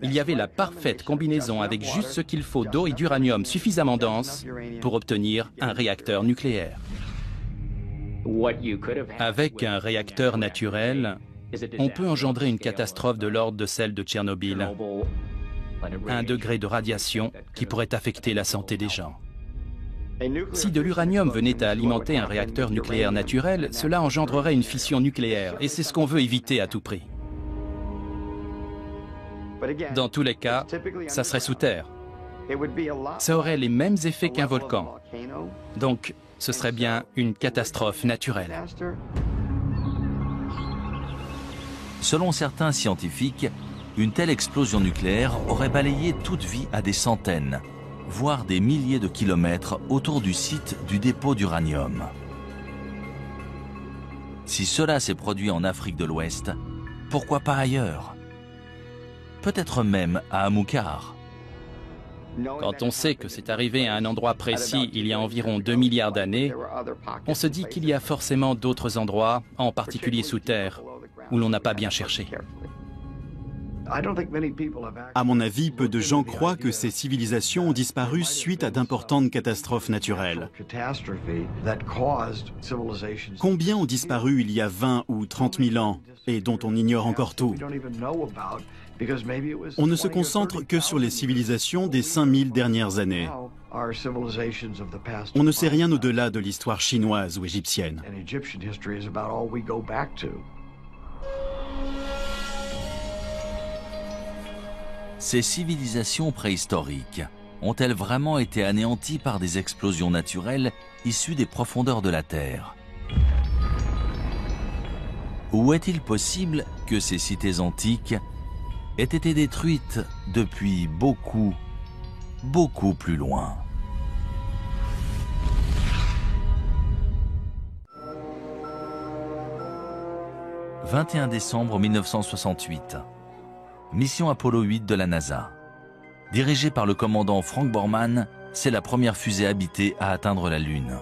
[SPEAKER 4] il y avait la parfaite combinaison avec juste ce qu'il faut d'eau et d'uranium suffisamment dense pour obtenir un réacteur nucléaire. Avec un réacteur naturel, on peut engendrer une catastrophe de l'ordre de celle de Tchernobyl. 1 degré de radiation qui pourrait affecter la santé des gens. Si de l'uranium venait à alimenter un réacteur nucléaire naturel, cela engendrerait une fission nucléaire, et c'est ce qu'on veut éviter à tout prix. Dans tous les cas, ça serait sous terre. Ça aurait les mêmes effets qu'un volcan. Donc, ce serait bien une catastrophe naturelle.
[SPEAKER 1] Selon certains scientifiques, une telle explosion nucléaire aurait balayé toute vie à des centaines, voire des milliers de kilomètres autour du site du dépôt d'uranium. Si cela s'est produit en Afrique de l'Ouest, pourquoi pas ailleurs? Peut-être même à Amilcar.
[SPEAKER 4] Quand on sait que c'est arrivé à un endroit précis il y a environ 2 milliards d'années, on se dit qu'il y a forcément d'autres endroits, en particulier sous terre, où l'on n'a pas bien cherché.
[SPEAKER 5] À mon avis, peu de gens croient que ces civilisations ont disparu suite à d'importantes catastrophes naturelles. Combien ont disparu il y a 20 ou 30 000 ans et dont on ignore encore tout? On ne se concentre que sur les civilisations des 5000 dernières années. On ne sait rien au-delà de l'histoire chinoise ou égyptienne.
[SPEAKER 1] Ces civilisations préhistoriques ont-elles vraiment été anéanties par des explosions naturelles issues des profondeurs de la Terre? Ou est-il possible que ces cités antiques aient été détruites depuis beaucoup plus loin? « 21 décembre 1968. Mission Apollo 8 de la NASA. Dirigée par le commandant Frank Borman, c'est la première fusée habitée à atteindre la Lune.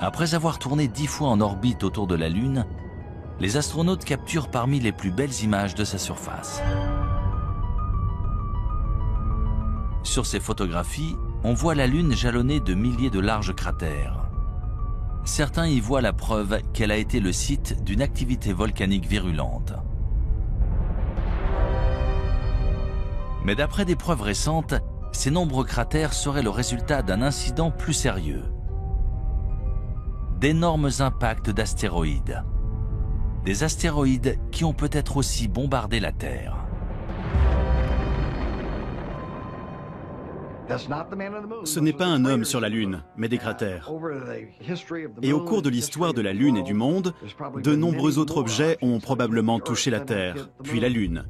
[SPEAKER 1] Après avoir tourné 10 fois en orbite autour de la Lune, les astronautes capturent parmi les plus belles images de sa surface. Sur ces photographies, on voit la Lune jalonnée de milliers de larges cratères. Certains y voient la preuve qu'elle a été le site d'une activité volcanique virulente. Mais d'après des preuves récentes, ces nombreux cratères seraient le résultat d'un incident plus sérieux. D'énormes impacts d'astéroïdes. Des astéroïdes qui ont peut-être aussi bombardé la Terre.
[SPEAKER 5] Ce n'est pas un homme sur la Lune, mais des cratères. Et au cours de l'histoire de la Lune et du monde, de nombreux autres objets ont probablement touché la Terre, puis la Lune.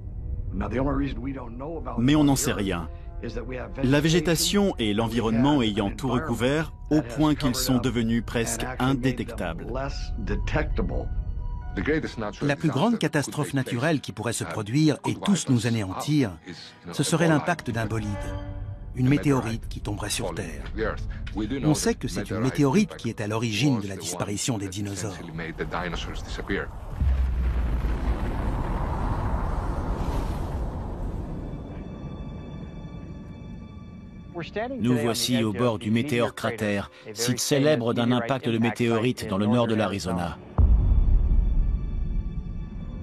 [SPEAKER 5] Mais on n'en sait rien. La végétation et l'environnement ayant tout recouvert, au point qu'ils sont devenus presque indétectables.
[SPEAKER 3] La plus grande catastrophe naturelle qui pourrait se produire et tous nous anéantir, ce serait l'impact d'un bolide, une météorite qui tomberait sur Terre. On sait que c'est une météorite qui est à l'origine de la disparition des dinosaures.
[SPEAKER 2] Nous voici au bord du météore cratère, site célèbre d'un impact de météorite dans le nord de l'Arizona.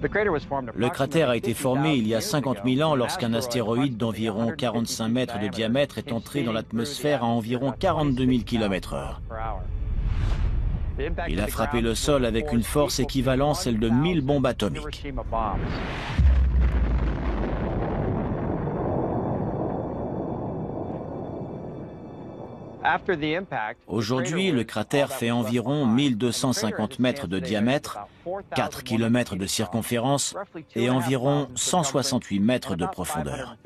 [SPEAKER 2] Le cratère a été formé il y a 50 000 ans lorsqu'un astéroïde d'environ 45 mètres de diamètre est entré dans l'atmosphère à environ 42 000 km/h. Il a frappé le sol avec une force équivalente à celle de 1000 bombes atomiques. Aujourd'hui, le cratère fait environ 1250 mètres de diamètre, 4 km de circonférence et environ 168 mètres de profondeur.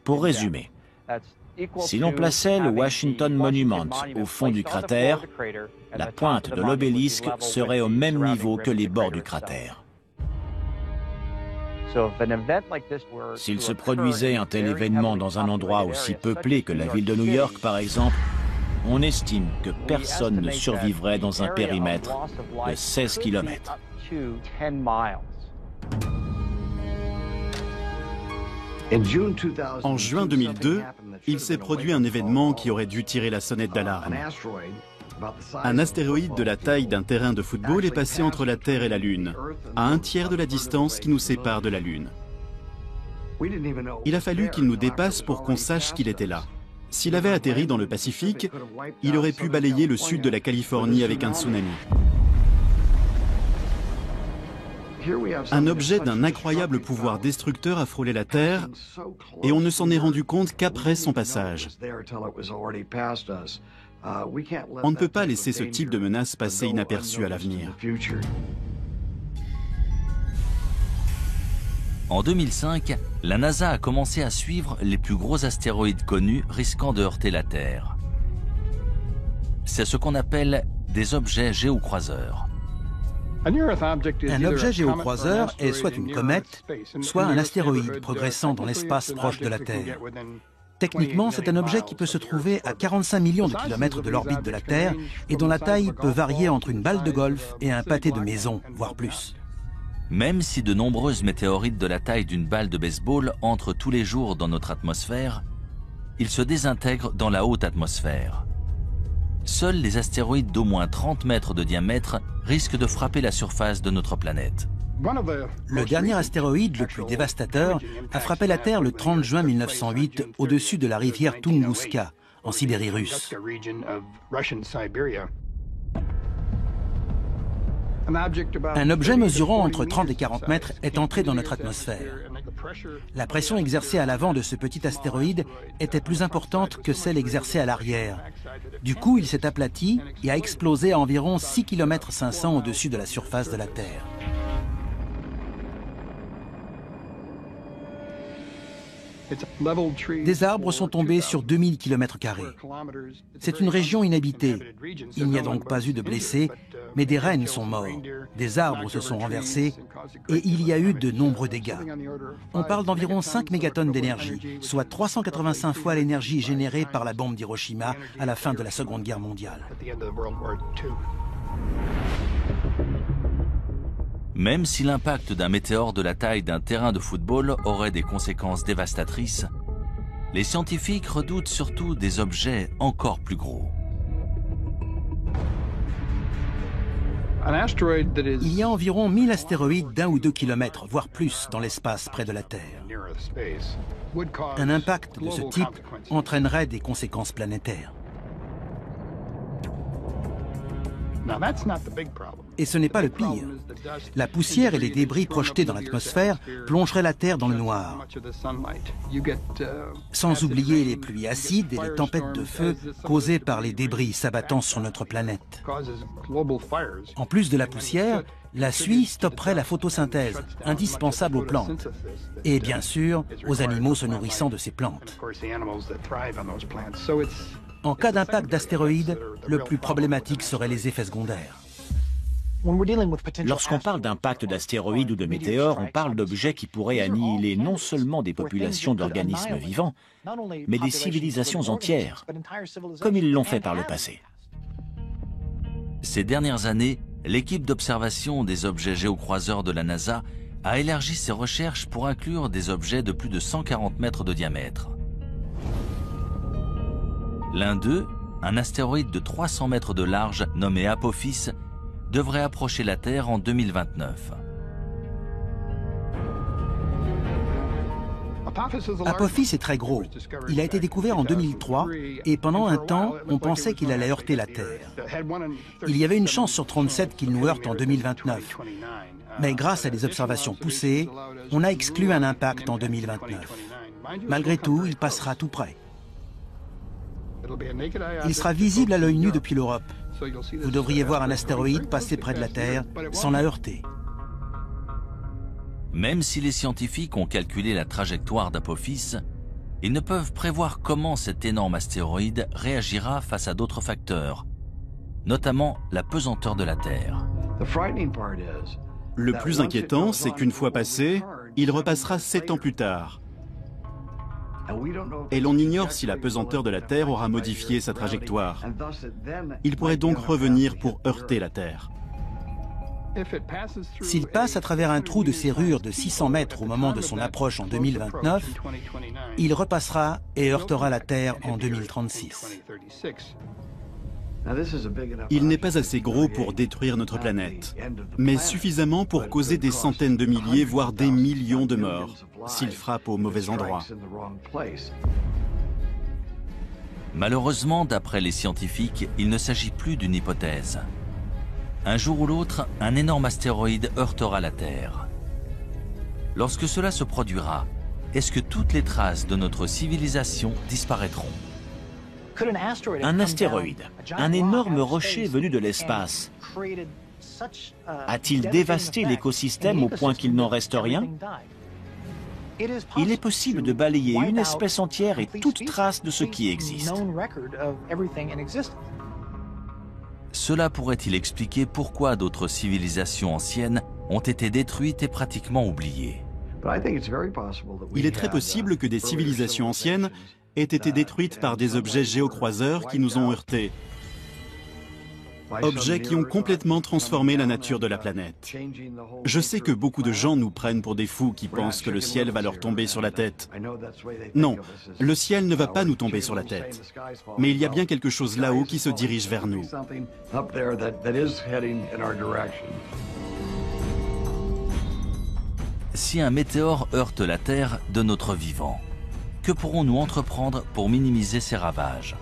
[SPEAKER 2] Pour résumer, si l'on plaçait le Washington Monument au fond du cratère, la pointe de l'obélisque serait au même niveau que les bords du cratère. S'il se produisait un tel événement dans un endroit aussi peuplé que la ville de New York, par exemple, on estime que personne ne survivrait dans un périmètre de 16 km.
[SPEAKER 5] En juin 2002, il s'est produit un événement qui aurait dû tirer la sonnette d'alarme. Un astéroïde de la taille d'un terrain de football est passé entre la Terre et la Lune, à un tiers de la distance qui nous sépare de la Lune. Il a fallu qu'il nous dépasse pour qu'on sache qu'il était là. S'il avait atterri dans le Pacifique, il aurait pu balayer le sud de la Californie avec un tsunami. Un objet d'un incroyable pouvoir destructeur a frôlé la Terre et on ne s'en est rendu compte qu'après son passage. On ne peut pas laisser ce type de menace passer inaperçue à l'avenir.
[SPEAKER 1] En 2005, la NASA a commencé à suivre les plus gros astéroïdes connus risquant de heurter la Terre. C'est ce qu'on appelle des objets géocroiseurs.
[SPEAKER 3] Un objet géocroiseur est soit une comète, soit un astéroïde progressant dans l'espace proche de la Terre. Techniquement, c'est un objet qui peut se trouver à 45 millions de kilomètres de l'orbite de la Terre et dont la taille peut varier entre une balle de golf et un pâté de maison, voire plus.
[SPEAKER 1] Même si de nombreuses météorites de la taille d'une balle de baseball entrent tous les jours dans notre atmosphère, ils se désintègrent dans la haute atmosphère. Seuls les astéroïdes d'au moins 30 mètres de diamètre risquent de frapper la surface de notre planète.
[SPEAKER 3] Le dernier astéroïde le plus dévastateur a frappé la Terre le 30 juin 1908 au-dessus de la rivière Tunguska, en Sibérie russe. Un objet mesurant entre 30 et 40 mètres est entré dans notre atmosphère. La pression exercée à l'avant de ce petit astéroïde était plus importante que celle exercée à l'arrière. Du coup, il s'est aplati et a explosé à environ 6,5 km au-dessus de la surface de la Terre. Des arbres sont tombés sur 2000 km². C'est une région inhabitée. Il n'y a donc pas eu de blessés, mais des rennes sont morts. Des arbres se sont renversés et il y a eu de nombreux dégâts. On parle d'environ 5 mégatonnes d'énergie, soit 385 fois l'énergie générée par la bombe d'Hiroshima à la fin de la Seconde Guerre mondiale.
[SPEAKER 1] Même si l'impact d'un météore de la taille d'un terrain de football aurait des conséquences dévastatrices, les scientifiques redoutent surtout des objets encore plus gros.
[SPEAKER 3] Il y a environ 1000 astéroïdes d'1 ou 2 kilomètres, voire plus, dans l'espace près de la Terre. Un impact de ce type entraînerait des conséquences planétaires. Et ce n'est pas le pire. La poussière et les débris projetés dans l'atmosphère plongeraient la Terre dans le noir. Sans oublier les pluies acides et les tempêtes de feu causées par les débris s'abattant sur notre planète. En plus de la poussière, la suie stopperait la photosynthèse, indispensable aux plantes. Et bien sûr, aux animaux se nourrissant de ces plantes. En cas d'impact d'astéroïdes, le plus problématique serait les effets secondaires.
[SPEAKER 2] Lorsqu'on parle d'impact d'astéroïdes ou de météores, on parle d'objets qui pourraient annihiler non seulement des populations d'organismes vivants, mais des civilisations entières, comme ils l'ont fait par le passé.
[SPEAKER 1] Ces dernières années, l'équipe d'observation des objets géocroiseurs de la NASA a élargi ses recherches pour inclure des objets de plus de 140 mètres de diamètre. L'un d'eux, un astéroïde de 300 mètres de large nommé Apophis, devrait approcher la Terre en 2029.
[SPEAKER 3] Apophis est très gros. Il a été découvert en 2003 et pendant un temps, on pensait qu'il allait heurter la Terre. Il y avait une chance sur 37 qu'il nous heurte en 2029. Mais grâce à des observations poussées, on a exclu un impact en 2029. Malgré tout, il passera tout près. Il sera visible à l'œil nu depuis l'Europe. Vous devriez voir un astéroïde passer près de la Terre sans la heurter.
[SPEAKER 1] Même si les scientifiques ont calculé la trajectoire d'Apophis, ils ne peuvent prévoir comment cet énorme astéroïde réagira face à d'autres facteurs, notamment la pesanteur de la Terre.
[SPEAKER 5] Le plus inquiétant, c'est qu'une fois passé, il repassera 7 ans plus tard. Et l'on ignore si la pesanteur de la Terre aura modifié sa trajectoire. Il pourrait donc revenir pour heurter la Terre.
[SPEAKER 3] S'il passe à travers un trou de serrure de 600 mètres au moment de son approche en 2029, il repassera et heurtera la Terre en 2036.
[SPEAKER 5] Il n'est pas assez gros pour détruire notre planète, mais suffisamment pour causer des centaines de milliers, voire des millions de morts, s'il frappe au mauvais endroit.
[SPEAKER 1] Malheureusement, d'après les scientifiques, il ne s'agit plus d'une hypothèse. Un jour ou l'autre, un énorme astéroïde heurtera la Terre. Lorsque cela se produira, est-ce que toutes les traces de notre civilisation disparaîtront?
[SPEAKER 2] Un astéroïde, un énorme rocher venu de l'espace, a-t-il dévasté l'écosystème au point qu'il n'en reste rien? Il est possible de balayer une espèce entière et toute trace de ce qui existe.
[SPEAKER 1] Cela pourrait-il expliquer pourquoi d'autres civilisations anciennes ont été détruites et pratiquement oubliées?
[SPEAKER 5] Il est très possible que des civilisations anciennes aient été détruites par des objets géocroiseurs qui nous ont heurtés. Objets qui ont complètement transformé la nature de la planète. Je sais que beaucoup de gens nous prennent pour des fous qui pensent que le ciel va leur tomber sur la tête. Non, le ciel ne va pas nous tomber sur la tête. Mais il y a bien quelque chose là-haut qui se dirige vers nous.
[SPEAKER 1] Si un météore heurte la Terre de notre vivant, que pourrons-nous entreprendre pour minimiser ces ravages?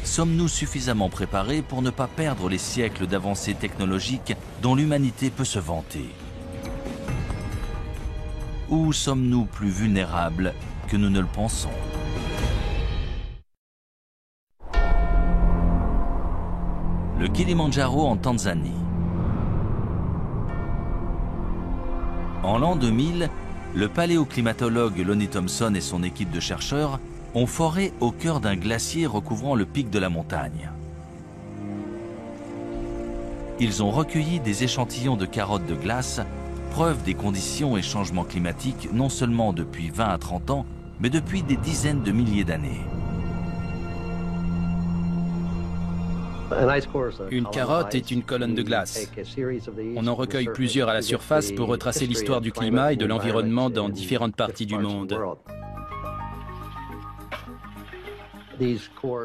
[SPEAKER 1] Sommes-nous suffisamment préparés pour ne pas perdre les siècles d'avancées technologiques dont l'humanité peut se vanter? Ou sommes-nous plus vulnérables que nous ne le pensons? Le Kilimandjaro en Tanzanie. En l'an 2000, le paléoclimatologue Lonnie Thompson et son équipe de chercheurs ont foré au cœur d'un glacier recouvrant le pic de la montagne. Ils ont recueilli des échantillons de carottes de glace, preuve des conditions et changements climatiques non seulement depuis 20 à 30 ans, mais depuis des dizaines de milliers d'années.
[SPEAKER 4] Une carotte est une colonne de glace. On en recueille plusieurs à la surface pour retracer l'histoire du climat et de l'environnement dans différentes parties du monde.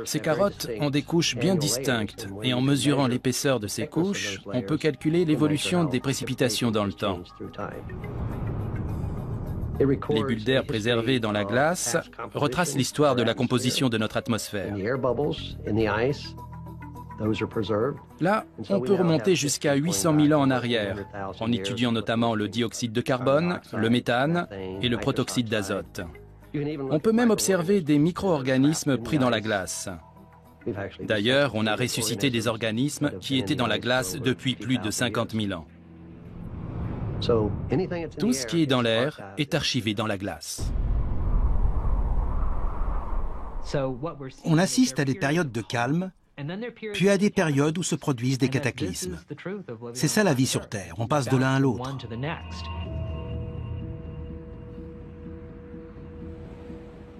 [SPEAKER 4] Ces carottes ont des couches bien distinctes et en mesurant l'épaisseur de ces couches, on peut calculer l'évolution des précipitations dans le temps. Les bulles d'air préservées dans la glace retracent l'histoire de la composition de notre atmosphère. Là, on peut remonter jusqu'à 800 000 ans en arrière, en étudiant notamment le dioxyde de carbone, le méthane et le protoxyde d'azote. On peut même observer des micro-organismes pris dans la glace. D'ailleurs, on a ressuscité des organismes qui étaient dans la glace depuis plus de 50 000 ans. Tout ce qui est dans l'air est archivé dans la glace.
[SPEAKER 3] On assiste à des périodes de calme, puis à des périodes où se produisent des cataclysmes. C'est ça la vie sur Terre, on passe de l'un à l'autre.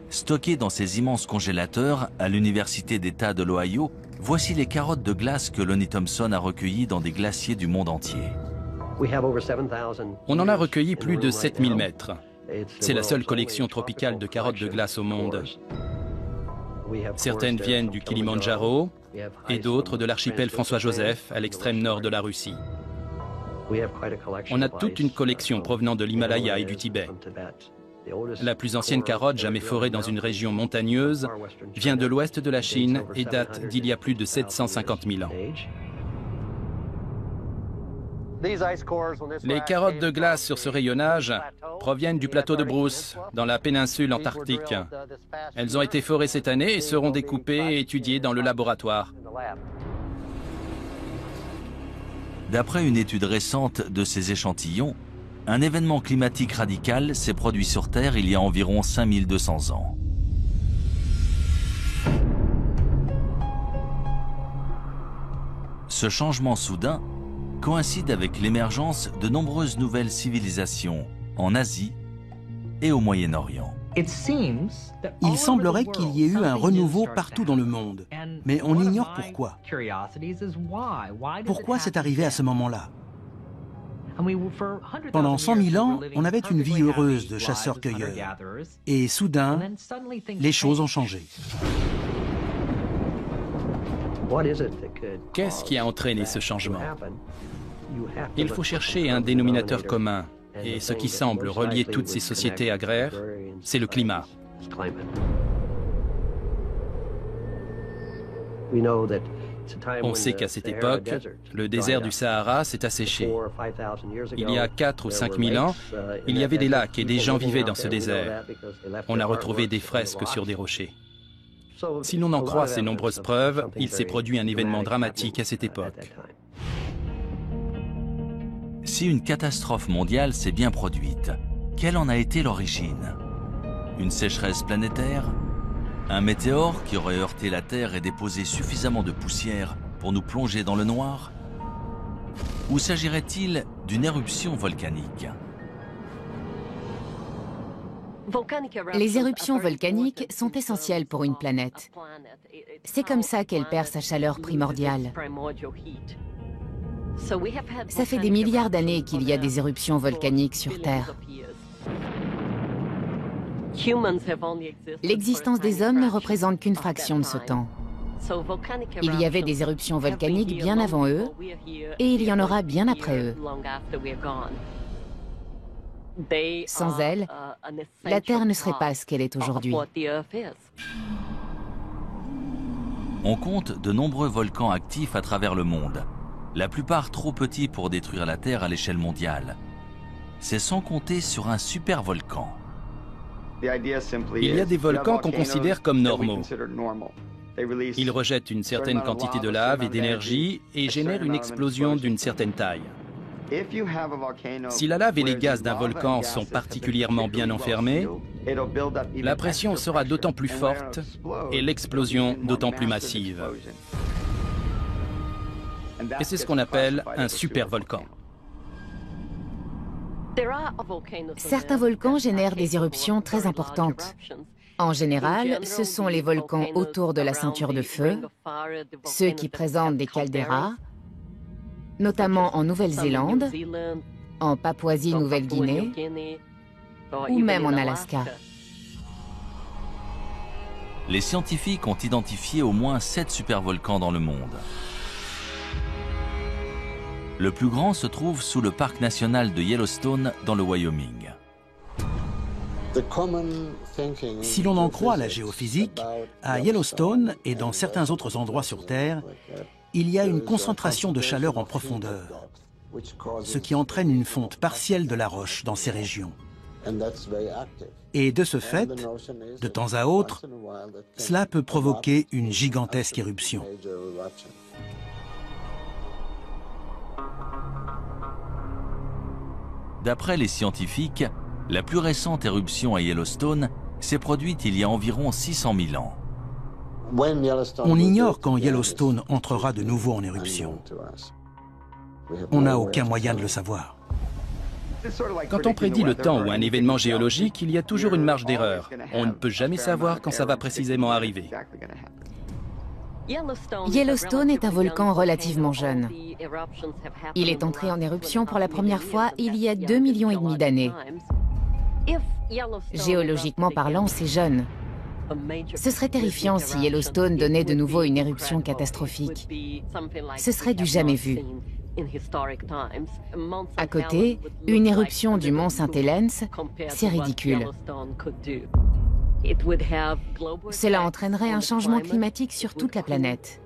[SPEAKER 1] Stockées dans ces immenses congélateurs à l'Université d'État de l'Ohio, voici les carottes de glace que Lonnie Thompson a recueillies dans des glaciers du monde entier.
[SPEAKER 4] On en a recueilli plus de 7000 mètres. C'est la seule collection tropicale de carottes de glace au monde. Certaines viennent du Kilimandjaro et d'autres de l'archipel François-Joseph à l'extrême nord de la Russie. On a toute une collection provenant de l'Himalaya et du Tibet. La plus ancienne carotte jamais forée dans une région montagneuse vient de l'ouest de la Chine et date d'il y a plus de 750 000 ans. Les carottes de glace sur ce rayonnage proviennent du plateau de Bruce, dans la péninsule antarctique. Elles ont été forées cette année et seront découpées et étudiées dans le laboratoire.
[SPEAKER 1] D'après une étude récente de ces échantillons, un événement climatique radical s'est produit sur Terre il y a environ 5200 ans. Ce changement soudain coïncide avec l'émergence de nombreuses nouvelles civilisations en Asie et au Moyen-Orient.
[SPEAKER 3] Il semblerait qu'il y ait eu un renouveau partout dans le monde, mais on ignore pourquoi. Pourquoi c'est arrivé à ce moment-là? Pendant 100 000 ans, on avait une vie heureuse de chasseurs-cueilleurs. Et soudain, les choses ont changé.
[SPEAKER 4] Qu'est-ce qui a entraîné ce changement? Il faut chercher un dénominateur commun. Et ce qui semble relier toutes ces sociétés agraires, c'est le climat. On sait qu'à cette époque, le désert du Sahara s'est asséché. Il y a 4 ou 5 000 ans, il y avait des lacs et des gens vivaient dans ce désert. On a retrouvé des fresques sur des rochers. Si l'on en croit ces nombreuses preuves, il s'est produit un événement dramatique à cette époque.
[SPEAKER 1] Si une catastrophe mondiale s'est bien produite, quelle en a été l'origine? Une sécheresse planétaire? Un météore qui aurait heurté la Terre et déposé suffisamment de poussière pour nous plonger dans le noir? Ou s'agirait-il d'une éruption volcanique?
[SPEAKER 6] Les éruptions volcaniques sont essentielles pour une planète. C'est comme ça qu'elle perd sa chaleur primordiale. Ça fait des milliards d'années qu'il y a des éruptions volcaniques sur Terre. L'existence des hommes ne représente qu'une fraction de ce temps. Il y avait des éruptions volcaniques bien avant eux, et il y en aura bien après eux. Sans elles, la Terre ne serait pas ce qu'elle est aujourd'hui.
[SPEAKER 1] On compte de nombreux volcans actifs à travers le monde, la plupart trop petits pour détruire la Terre à l'échelle mondiale. C'est sans compter sur un supervolcan.
[SPEAKER 4] Il y a des volcans qu'on considère comme normaux. Ils rejettent une certaine quantité de lave et d'énergie et génèrent une explosion d'une certaine taille. Si la lave et les gaz d'un volcan sont particulièrement bien enfermés, la pression sera d'autant plus forte et l'explosion d'autant plus massive. Et c'est ce qu'on appelle un supervolcan.
[SPEAKER 6] Certains volcans génèrent des éruptions très importantes. En général, ce sont les volcans autour de la ceinture de feu, ceux qui présentent des calderas, notamment en Nouvelle-Zélande, en Papouasie-Nouvelle-Guinée ou même en Alaska.
[SPEAKER 1] Les scientifiques ont identifié au moins 7 supervolcans dans le monde. Le plus grand se trouve sous le parc national de Yellowstone dans le Wyoming.
[SPEAKER 3] Si l'on en croit la géophysique, à Yellowstone et dans certains autres endroits sur Terre, il y a une concentration de chaleur en profondeur, ce qui entraîne une fonte partielle de la roche dans ces régions. Et de ce fait, de temps à autre, cela peut provoquer une gigantesque éruption.
[SPEAKER 1] D'après les scientifiques, la plus récente éruption à Yellowstone s'est produite il y a environ 600 000 ans.
[SPEAKER 3] On ignore quand Yellowstone entrera de nouveau en éruption. On n'a aucun moyen de le savoir.
[SPEAKER 4] Quand on prédit le temps ou un événement géologique, il y a toujours une marge d'erreur. On ne peut jamais savoir quand ça va précisément arriver.
[SPEAKER 6] Yellowstone est un volcan relativement jeune. Il est entré en éruption pour la première fois il y a 2,5 millions d'années. Géologiquement parlant, c'est jeune. Ce serait terrifiant si Yellowstone donnait de nouveau une éruption catastrophique. Ce serait du jamais vu. À côté, une éruption du mont Saint-Helens, c'est ridicule. Cela entraînerait un changement climatique sur toute la planète.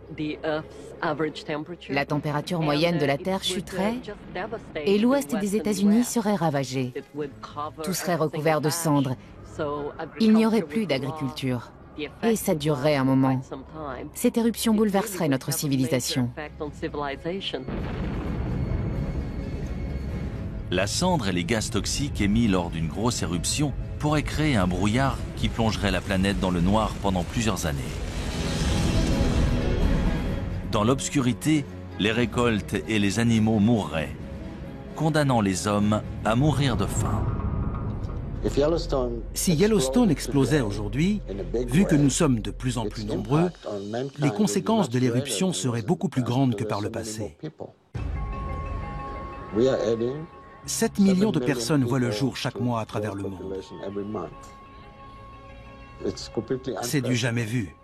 [SPEAKER 6] La température moyenne de la Terre chuterait et l'ouest des États-Unis serait ravagé. Tout serait recouvert de cendres. Il n'y aurait plus d'agriculture. Et ça durerait un moment. Cette éruption bouleverserait notre civilisation.
[SPEAKER 1] La cendre et les gaz toxiques émis lors d'une grosse éruption pourraient créer un brouillard qui plongerait la planète dans le noir pendant plusieurs années. Dans l'obscurité, les récoltes et les animaux mourraient, condamnant les hommes à mourir de faim.
[SPEAKER 3] Si Yellowstone explosait aujourd'hui, vu que nous sommes de plus en plus nombreux, les conséquences de l'éruption seraient beaucoup plus grandes que par le passé. 7 millions de personnes voient le jour chaque mois à travers le monde. C'est du jamais vu.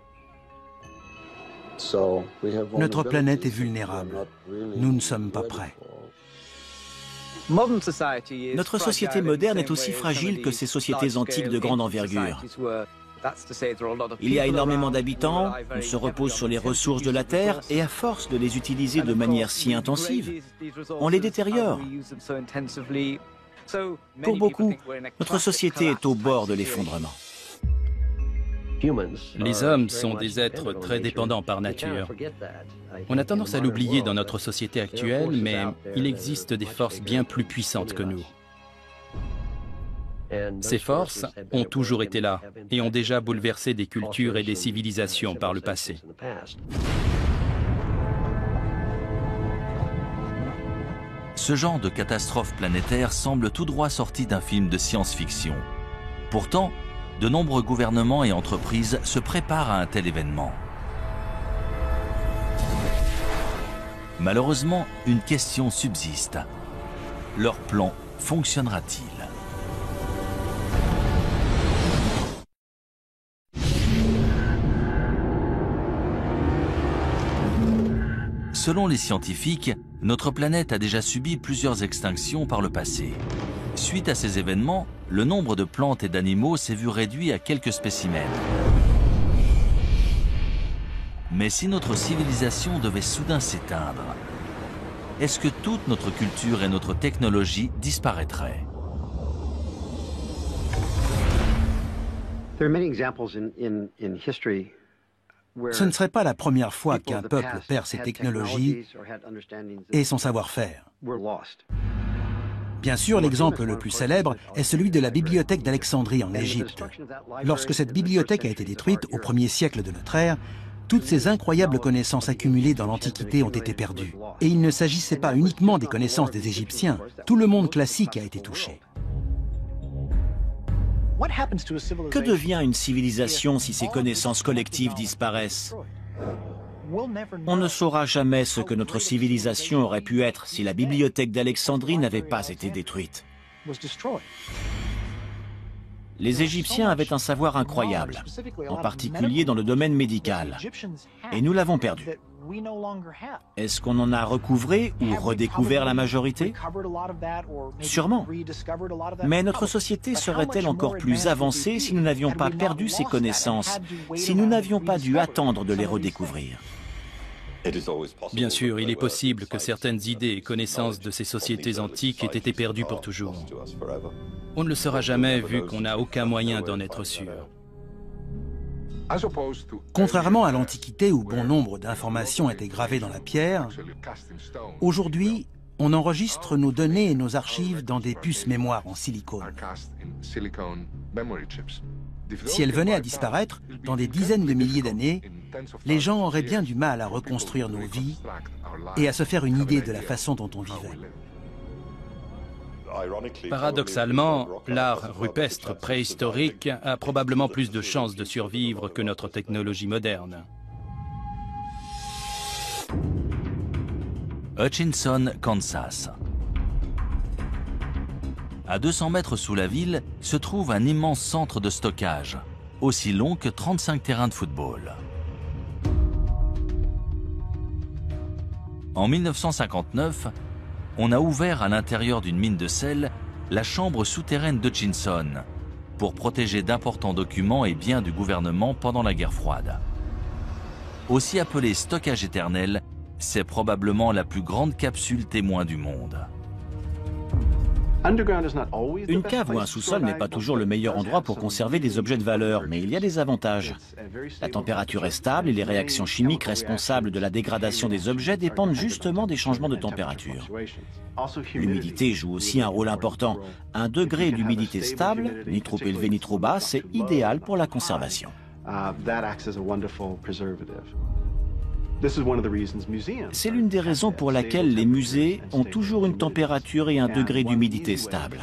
[SPEAKER 3] Notre planète est vulnérable. Nous ne sommes pas prêts.
[SPEAKER 2] Notre société moderne est aussi fragile que ces sociétés antiques de grande envergure. Il y a énormément d'habitants, on se repose sur les ressources de la Terre et à force de les utiliser de manière si intensive, on les détériore. Pour beaucoup, notre société est au bord de l'effondrement.
[SPEAKER 4] Les hommes sont des êtres très dépendants par nature. On a tendance à l'oublier dans notre société actuelle, mais il existe des forces bien plus puissantes que nous. Ces forces ont toujours été là et ont déjà bouleversé des cultures et des civilisations par le passé.
[SPEAKER 1] Ce genre de catastrophe planétaire semble tout droit sorti d'un film de science-fiction. Pourtant, de nombreux gouvernements et entreprises se préparent à un tel événement. Malheureusement, une question subsiste. Leur plan fonctionnera-t-il ? Selon les scientifiques, notre planète a déjà subi plusieurs extinctions par le passé. Suite à ces événements, le nombre de plantes et d'animaux s'est vu réduit à quelques spécimens. Mais si notre civilisation devait soudain s'éteindre, est-ce que toute notre culture et notre technologie disparaîtraient ?
[SPEAKER 3] Ce ne serait pas la première fois qu'un peuple perd ses technologies et son savoir-faire. Bien sûr, l'exemple le plus célèbre est celui de la bibliothèque d'Alexandrie en Égypte. Lorsque cette bibliothèque a été détruite au 1er siècle de notre ère, toutes ces incroyables connaissances accumulées dans l'Antiquité ont été perdues. Et il ne s'agissait pas uniquement des connaissances des Égyptiens, tout le monde classique a été touché.
[SPEAKER 2] Que devient une civilisation si ses connaissances collectives disparaissent ? On ne saura jamais ce que notre civilisation aurait pu être si la bibliothèque d'Alexandrie n'avait pas été détruite. Les Égyptiens avaient un savoir incroyable, en particulier dans le domaine médical, et nous l'avons perdu. Est-ce qu'on en a recouvré ou redécouvert la majorité ? Sûrement. Mais notre société serait-elle encore plus avancée si nous n'avions pas perdu ces connaissances, si nous n'avions pas dû attendre de les redécouvrir ?
[SPEAKER 4] Bien sûr, il est possible que certaines idées et connaissances de ces sociétés antiques aient été perdues pour toujours. On ne le saura jamais vu qu'on n'a aucun moyen d'en être sûr.
[SPEAKER 3] Contrairement à l'Antiquité où bon nombre d'informations étaient gravées dans la pierre, aujourd'hui, on enregistre nos données et nos archives dans des puces mémoire en silicone. Si elles venaient à disparaître, dans des dizaines de milliers d'années, les gens auraient bien du mal à reconstruire nos vies et à se faire une idée de la façon dont on vivait.
[SPEAKER 4] Paradoxalement, l'art rupestre préhistorique a probablement plus de chances de survivre que notre technologie moderne.
[SPEAKER 1] Hutchinson, Kansas. À 200 mètres sous la ville se trouve un immense centre de stockage, aussi long que 35 terrains de football. En 1959, on a ouvert à l'intérieur d'une mine de sel la chambre souterraine d'Hutchinson pour protéger d'importants documents et biens du gouvernement pendant la guerre froide. Aussi appelée stockage éternel, c'est probablement la plus grande capsule témoin du monde.
[SPEAKER 2] Une cave ou un sous-sol n'est pas toujours le meilleur endroit pour conserver des objets de valeur, mais il y a des avantages. La température est stable et les réactions chimiques responsables de la dégradation des objets dépendent justement des changements de température. L'humidité joue aussi un rôle important. Un degré d'humidité stable, ni trop élevé ni trop bas, c'est idéal pour la conservation. C'est l'une des raisons pour laquelle les musées ont toujours une température et un degré d'humidité stable.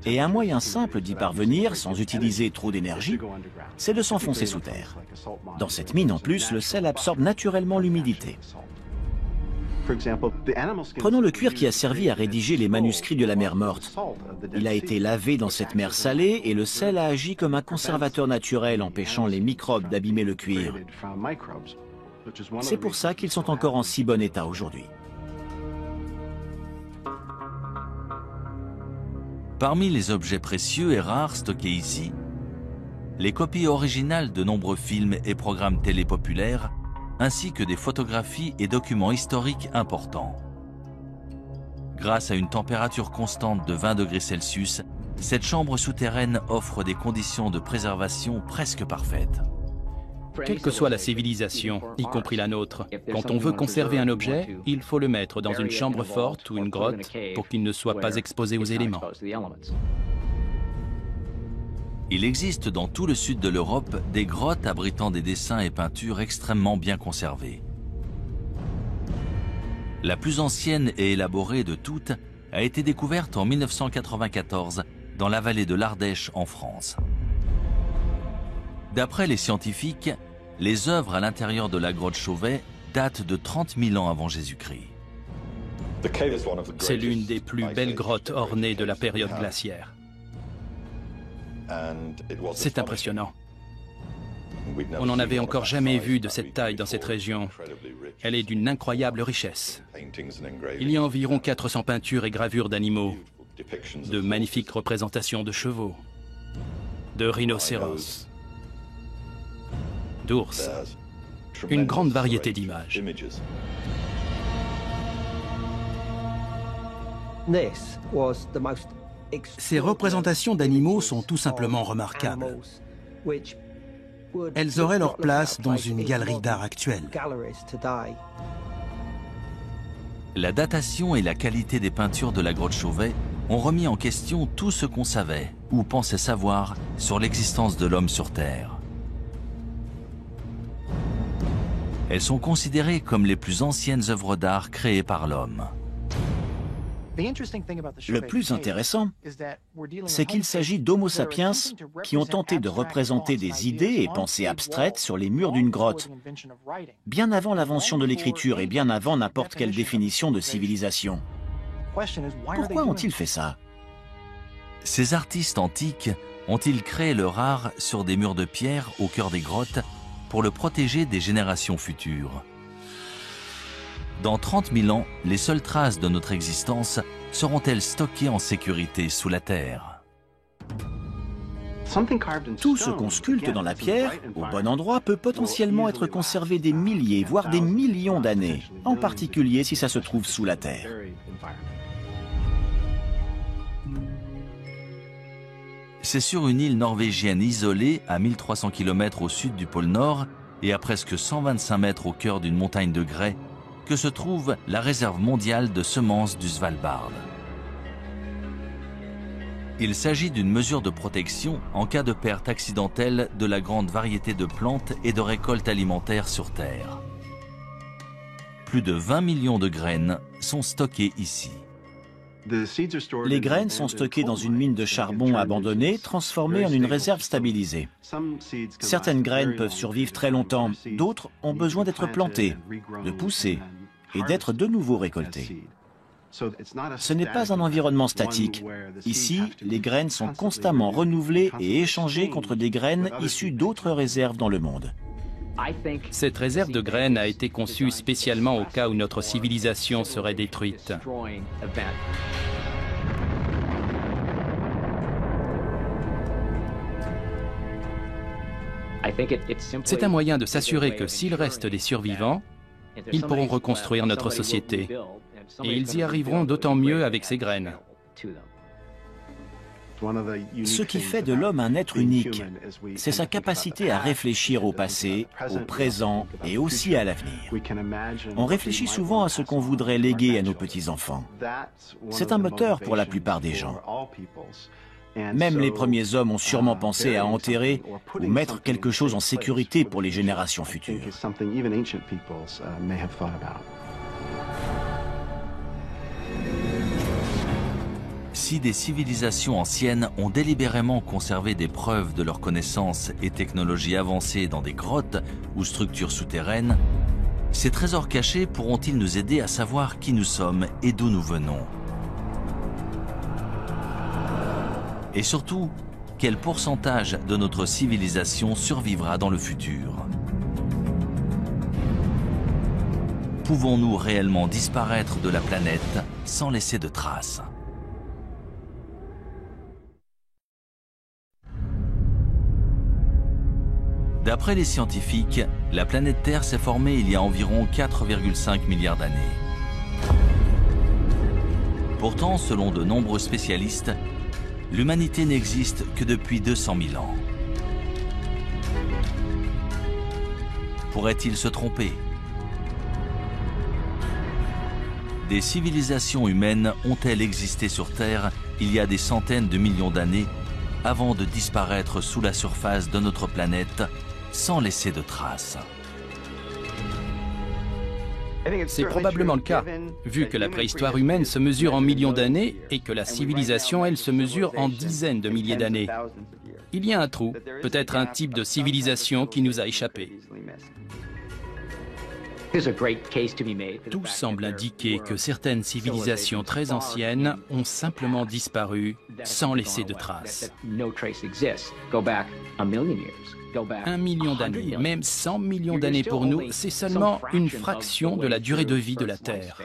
[SPEAKER 2] Et un moyen simple d'y parvenir, sans utiliser trop d'énergie, c'est de s'enfoncer sous terre. Dans cette mine, en plus, le sel absorbe naturellement l'humidité. Prenons le cuir qui a servi à rédiger les manuscrits de la mer Morte. Il a été lavé dans cette mer salée et le sel a agi comme un conservateur naturel, empêchant les microbes d'abîmer le cuir. C'est pour ça qu'ils sont encore en si bon état aujourd'hui.
[SPEAKER 1] Parmi les objets précieux et rares stockés ici, les copies originales de nombreux films et programmes télé populaires, ainsi que des photographies et documents historiques importants. Grâce à une température constante de 20 degrés Celsius, cette chambre souterraine offre des conditions de préservation presque parfaites.
[SPEAKER 4] Quelle que soit la civilisation, y compris la nôtre, quand on veut conserver un objet, il faut le mettre dans une chambre forte ou une grotte pour qu'il ne soit pas exposé aux éléments.
[SPEAKER 1] Il existe dans tout le sud de l'Europe des grottes abritant des dessins et peintures extrêmement bien conservés. La plus ancienne et élaborée de toutes a été découverte en 1994 dans la vallée de l'Ardèche en France. D'après les scientifiques, les œuvres à l'intérieur de la grotte Chauvet datent de 30 000 ans avant Jésus-Christ.
[SPEAKER 4] C'est l'une des plus belles grottes ornées de la période glaciaire. C'est impressionnant. On n'en avait encore jamais vu de cette taille dans cette région. Elle est d'une incroyable richesse. Il y a environ 400 peintures et gravures d'animaux, de magnifiques représentations de chevaux, de rhinocéros, d'ours, une grande variété d'images.
[SPEAKER 3] Ces représentations d'animaux sont tout simplement remarquables. Elles auraient leur place dans une galerie d'art actuelle.
[SPEAKER 1] La datation et la qualité des peintures de la grotte Chauvet ont remis en question tout ce qu'on savait ou pensait savoir sur l'existence de l'homme sur Terre. Elles sont considérées comme les plus anciennes œuvres d'art créées par l'homme.
[SPEAKER 2] Le plus intéressant, c'est qu'il s'agit d'Homo sapiens qui ont tenté de représenter des idées et pensées abstraites sur les murs d'une grotte, bien avant l'invention de l'écriture et bien avant n'importe quelle définition de civilisation. Pourquoi ont-ils fait ça?
[SPEAKER 1] Ces artistes antiques ont-ils créé leur art sur des murs de pierre au cœur des grottes pour le protéger des générations futures? Dans 30 000 ans, les seules traces de notre existence seront-elles stockées en sécurité sous la terre?
[SPEAKER 2] Tout ce qu'on sculpte dans la pierre, au bon endroit, peut potentiellement être conservé des milliers, voire des millions d'années, en particulier si ça se trouve sous la terre.
[SPEAKER 1] C'est sur une île norvégienne isolée, à 1300 km au sud du pôle Nord et à presque 125 mètres au cœur d'une montagne de grès, que se trouve la réserve mondiale de semences du Svalbard. Il s'agit d'une mesure de protection en cas de perte accidentelle de la grande variété de plantes et de récoltes alimentaires sur Terre. Plus de 20 millions de graines sont stockées ici.
[SPEAKER 2] Les graines sont stockées dans une mine de charbon abandonnée, transformée en une réserve stabilisée. Certaines graines peuvent survivre très longtemps, d'autres ont besoin d'être plantées, de pousser et d'être de nouveau récoltées. Ce n'est pas un environnement statique. Ici, les graines sont constamment renouvelées et échangées contre des graines issues d'autres réserves dans le monde.
[SPEAKER 4] Cette réserve de graines a été conçue spécialement au cas où notre civilisation serait détruite. C'est un moyen de s'assurer que s'il reste des survivants, ils pourront reconstruire notre société. Et ils y arriveront d'autant mieux avec ces graines.
[SPEAKER 2] Ce qui fait de l'homme un être unique, c'est sa capacité à réfléchir au passé, au présent et aussi à l'avenir. On réfléchit souvent à ce qu'on voudrait léguer à nos petits-enfants. C'est un moteur pour la plupart des gens. Même les premiers hommes ont sûrement pensé à enterrer ou mettre quelque chose en sécurité pour les générations futures.
[SPEAKER 1] Si des civilisations anciennes ont délibérément conservé des preuves de leurs connaissances et technologies avancées dans des grottes ou structures souterraines, ces trésors cachés pourront-ils nous aider à savoir qui nous sommes et d'où nous venons? Et surtout, quel pourcentage de notre civilisation survivra dans le futur? Pouvons-nous réellement disparaître de la planète sans laisser de traces? D'après les scientifiques, la planète Terre s'est formée il y a environ 4,5 milliards d'années. Pourtant, selon de nombreux spécialistes, l'humanité n'existe que depuis 200 000 ans. Pourrait-il se tromper? Des civilisations humaines ont-elles existé sur Terre il y a des centaines de millions d'années avant de disparaître sous la surface de notre planète sans laisser de traces?
[SPEAKER 4] C'est probablement le cas, vu que la préhistoire humaine se mesure en millions d'années et que la civilisation, elle, se mesure en dizaines de milliers d'années. Il y a un trou, peut-être un type de civilisation qui nous a échappé. Tout semble indiquer que certaines civilisations très anciennes ont simplement disparu sans laisser de traces. 1 million d'années, même 100 millions d'années pour nous, c'est seulement une fraction de la durée de vie de la Terre.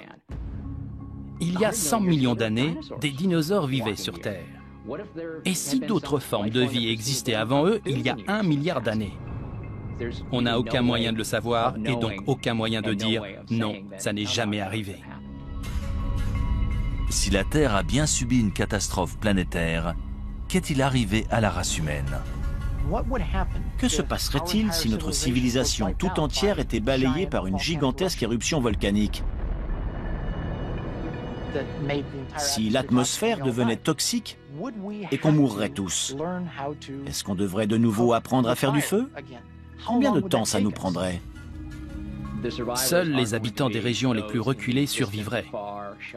[SPEAKER 4] Il y a 100 millions d'années, des dinosaures vivaient sur Terre. Et si d'autres formes de vie existaient avant eux, il y a 1 milliard d'années? On n'a aucun moyen de le savoir et donc aucun moyen de dire « non, ça n'est jamais arrivé ».
[SPEAKER 1] Si la Terre a bien subi une catastrophe planétaire, qu'est-il arrivé à la race humaine?
[SPEAKER 2] Que se passerait-il si notre civilisation tout entière était balayée par une gigantesque éruption volcanique? Si l'atmosphère devenait toxique et qu'on mourrait tous, est-ce qu'on devrait de nouveau apprendre à faire du feu? Combien de temps ça nous prendrait?
[SPEAKER 4] Seuls les habitants des régions les plus reculées survivraient.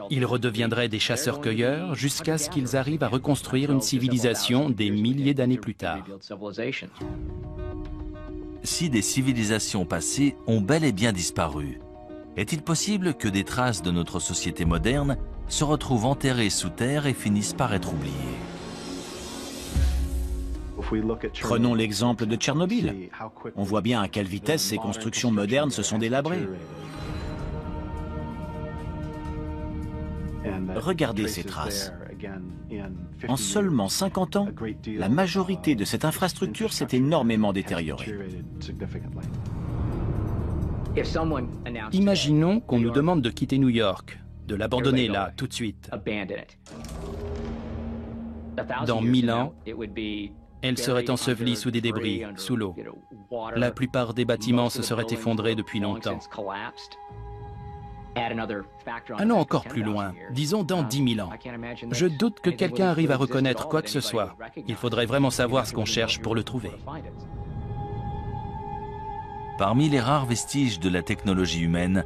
[SPEAKER 4] Ils redeviendraient des chasseurs-cueilleurs jusqu'à ce qu'ils arrivent à reconstruire une civilisation des milliers d'années plus tard.
[SPEAKER 1] Si des civilisations passées ont bel et bien disparu, est-il possible que des traces de notre société moderne se retrouvent enterrées sous terre et finissent par être oubliées?
[SPEAKER 2] Prenons l'exemple de Tchernobyl. On voit bien à quelle vitesse ces constructions modernes se sont délabrées. Regardez ces traces. En seulement 50 ans, la majorité de cette infrastructure s'est énormément détériorée.
[SPEAKER 4] Imaginons qu'on nous demande de quitter New York, de l'abandonner là, tout de suite. Dans 1000 ans, elle serait ensevelie sous des débris, sous l'eau. La plupart des bâtiments se seraient effondrés depuis longtemps. Allons encore plus loin, disons dans 10 000 ans. Je doute que quelqu'un arrive à reconnaître quoi que ce soit. Il faudrait vraiment savoir ce qu'on cherche pour le trouver.
[SPEAKER 1] Parmi les rares vestiges de la technologie humaine,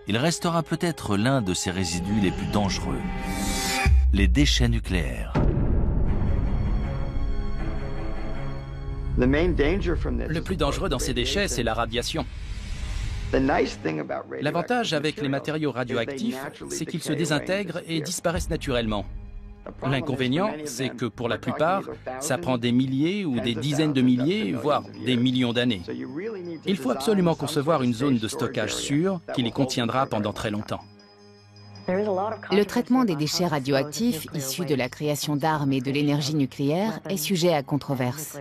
[SPEAKER 1] il restera peut-être l'un de ces résidus les plus dangereux, les déchets nucléaires.
[SPEAKER 4] Le plus dangereux dans ces déchets, c'est la radiation. L'avantage avec les matériaux radioactifs, c'est qu'ils se désintègrent et disparaissent naturellement. L'inconvénient, c'est que pour la plupart, ça prend des milliers ou des dizaines de milliers, voire des millions d'années. Il faut absolument concevoir une zone de stockage sûre qui les contiendra pendant très longtemps.
[SPEAKER 6] Le traitement des déchets radioactifs issus de la création d'armes et de l'énergie nucléaire est sujet à controverse.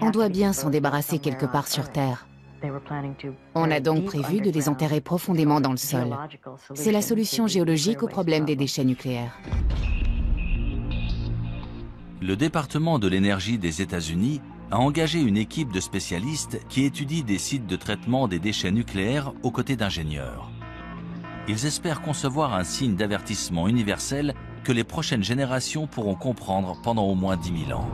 [SPEAKER 6] On doit bien s'en débarrasser quelque part sur Terre. On a donc prévu de les enterrer profondément dans le sol. C'est la solution géologique au problème des déchets nucléaires.
[SPEAKER 1] Le département de l'énergie des États-Unis a engagé une équipe de spécialistes qui étudie des sites de traitement des déchets nucléaires aux côtés d'ingénieurs. Ils espèrent concevoir un signe d'avertissement universel que les prochaines générations pourront comprendre pendant au moins 10 000 ans.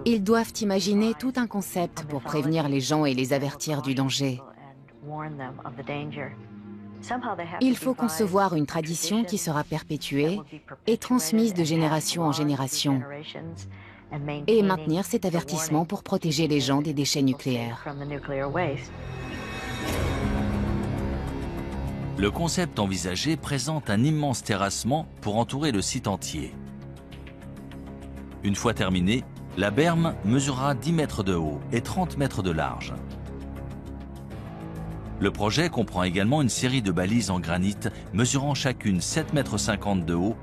[SPEAKER 6] Ils doivent imaginer tout un concept pour prévenir les gens et les avertir du danger. Il faut concevoir une tradition qui sera perpétuée et transmise de génération en génération, et maintenir cet avertissement pour protéger les gens des déchets nucléaires.
[SPEAKER 1] Le concept envisagé présente un immense terrassement pour entourer le site entier. Une fois terminée, la berme mesurera 10 mètres de haut et 30 mètres de large. Le projet comprend également une série de balises en granit mesurant chacune 7,50 m de haut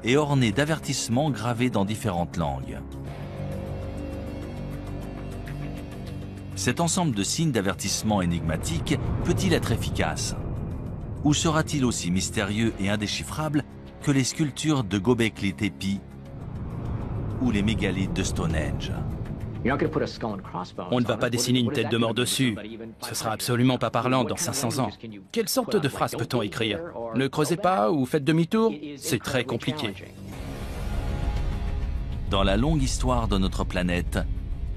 [SPEAKER 1] et ornées d'avertissements gravés dans différentes langues. Cet ensemble de signes d'avertissement énigmatiques peut-il être efficace? Ou sera-t-il aussi mystérieux et indéchiffrable que les sculptures de Göbekli Tepe ou les mégalithes de Stonehenge?
[SPEAKER 4] On ne va pas dessiner une tête de mort dessus. Ce sera absolument pas parlant dans 500 ans. Quelle sorte de phrase peut-on écrire? Ne creusez pas ou faites demi-tour? C'est très compliqué.
[SPEAKER 1] Dans la longue histoire de notre planète,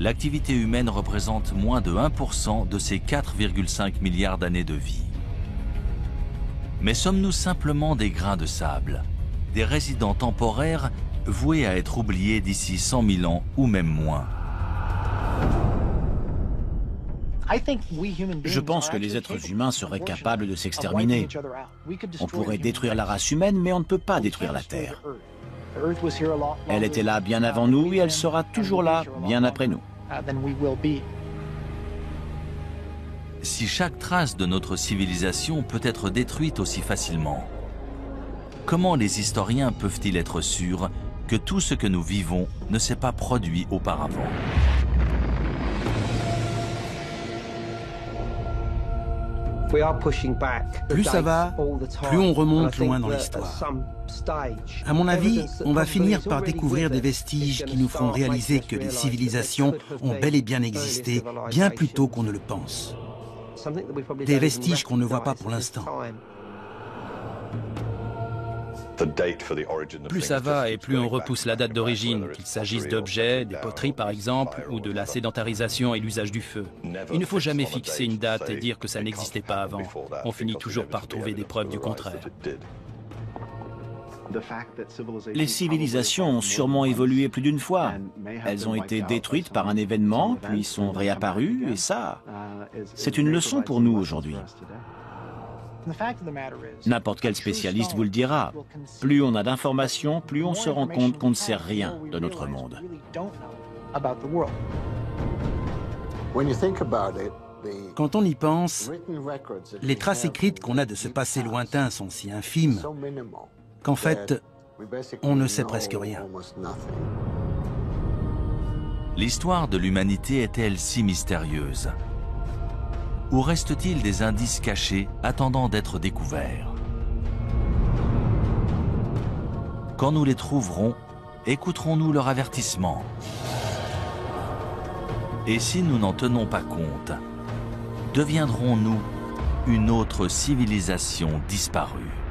[SPEAKER 1] l'activité humaine représente moins de 1% de ces 4,5 milliards d'années de vie. Mais sommes-nous simplement des grains de sable, des résidents temporaires voués à être oubliés d'ici 100 000 ans ou même moins?
[SPEAKER 2] Je pense que les êtres humains seraient capables de s'exterminer. On pourrait détruire la race humaine, mais on ne peut pas détruire la Terre. Elle était là bien avant nous et elle sera toujours là bien après nous.
[SPEAKER 1] Si chaque trace de notre civilisation peut être détruite aussi facilement, comment les historiens peuvent-ils être sûrs que tout ce que nous vivons ne s'est pas produit auparavant?
[SPEAKER 3] Plus ça va, plus on remonte loin dans l'histoire. À mon avis, on va finir par découvrir des vestiges qui nous feront réaliser que les civilisations ont bel et bien existé, bien plus tôt qu'on ne le pense. Des vestiges qu'on ne voit pas pour l'instant.
[SPEAKER 4] Plus ça va et plus on repousse la date d'origine, qu'il s'agisse d'objets, des poteries par exemple, ou de la sédentarisation et l'usage du feu. Il ne faut jamais fixer une date et dire que ça n'existait pas avant. On finit toujours par trouver des preuves du contraire.
[SPEAKER 2] Les civilisations ont sûrement évolué plus d'une fois. Elles ont été détruites par un événement, puis sont réapparues, et ça, c'est une leçon pour nous aujourd'hui. N'importe quel spécialiste vous le dira. Plus on a d'informations, plus on se rend compte qu'on ne sait rien de notre monde.
[SPEAKER 3] Quand on y pense, les traces écrites qu'on a de ce passé lointain sont si infimes qu'en fait, on ne sait presque rien.
[SPEAKER 1] L'histoire de l'humanité est-elle si mystérieuse? Ou reste-t-il des indices cachés attendant d'être découverts? Quand nous les trouverons, écouterons-nous leur avertissement? Et si nous n'en tenons pas compte, deviendrons-nous une autre civilisation disparue?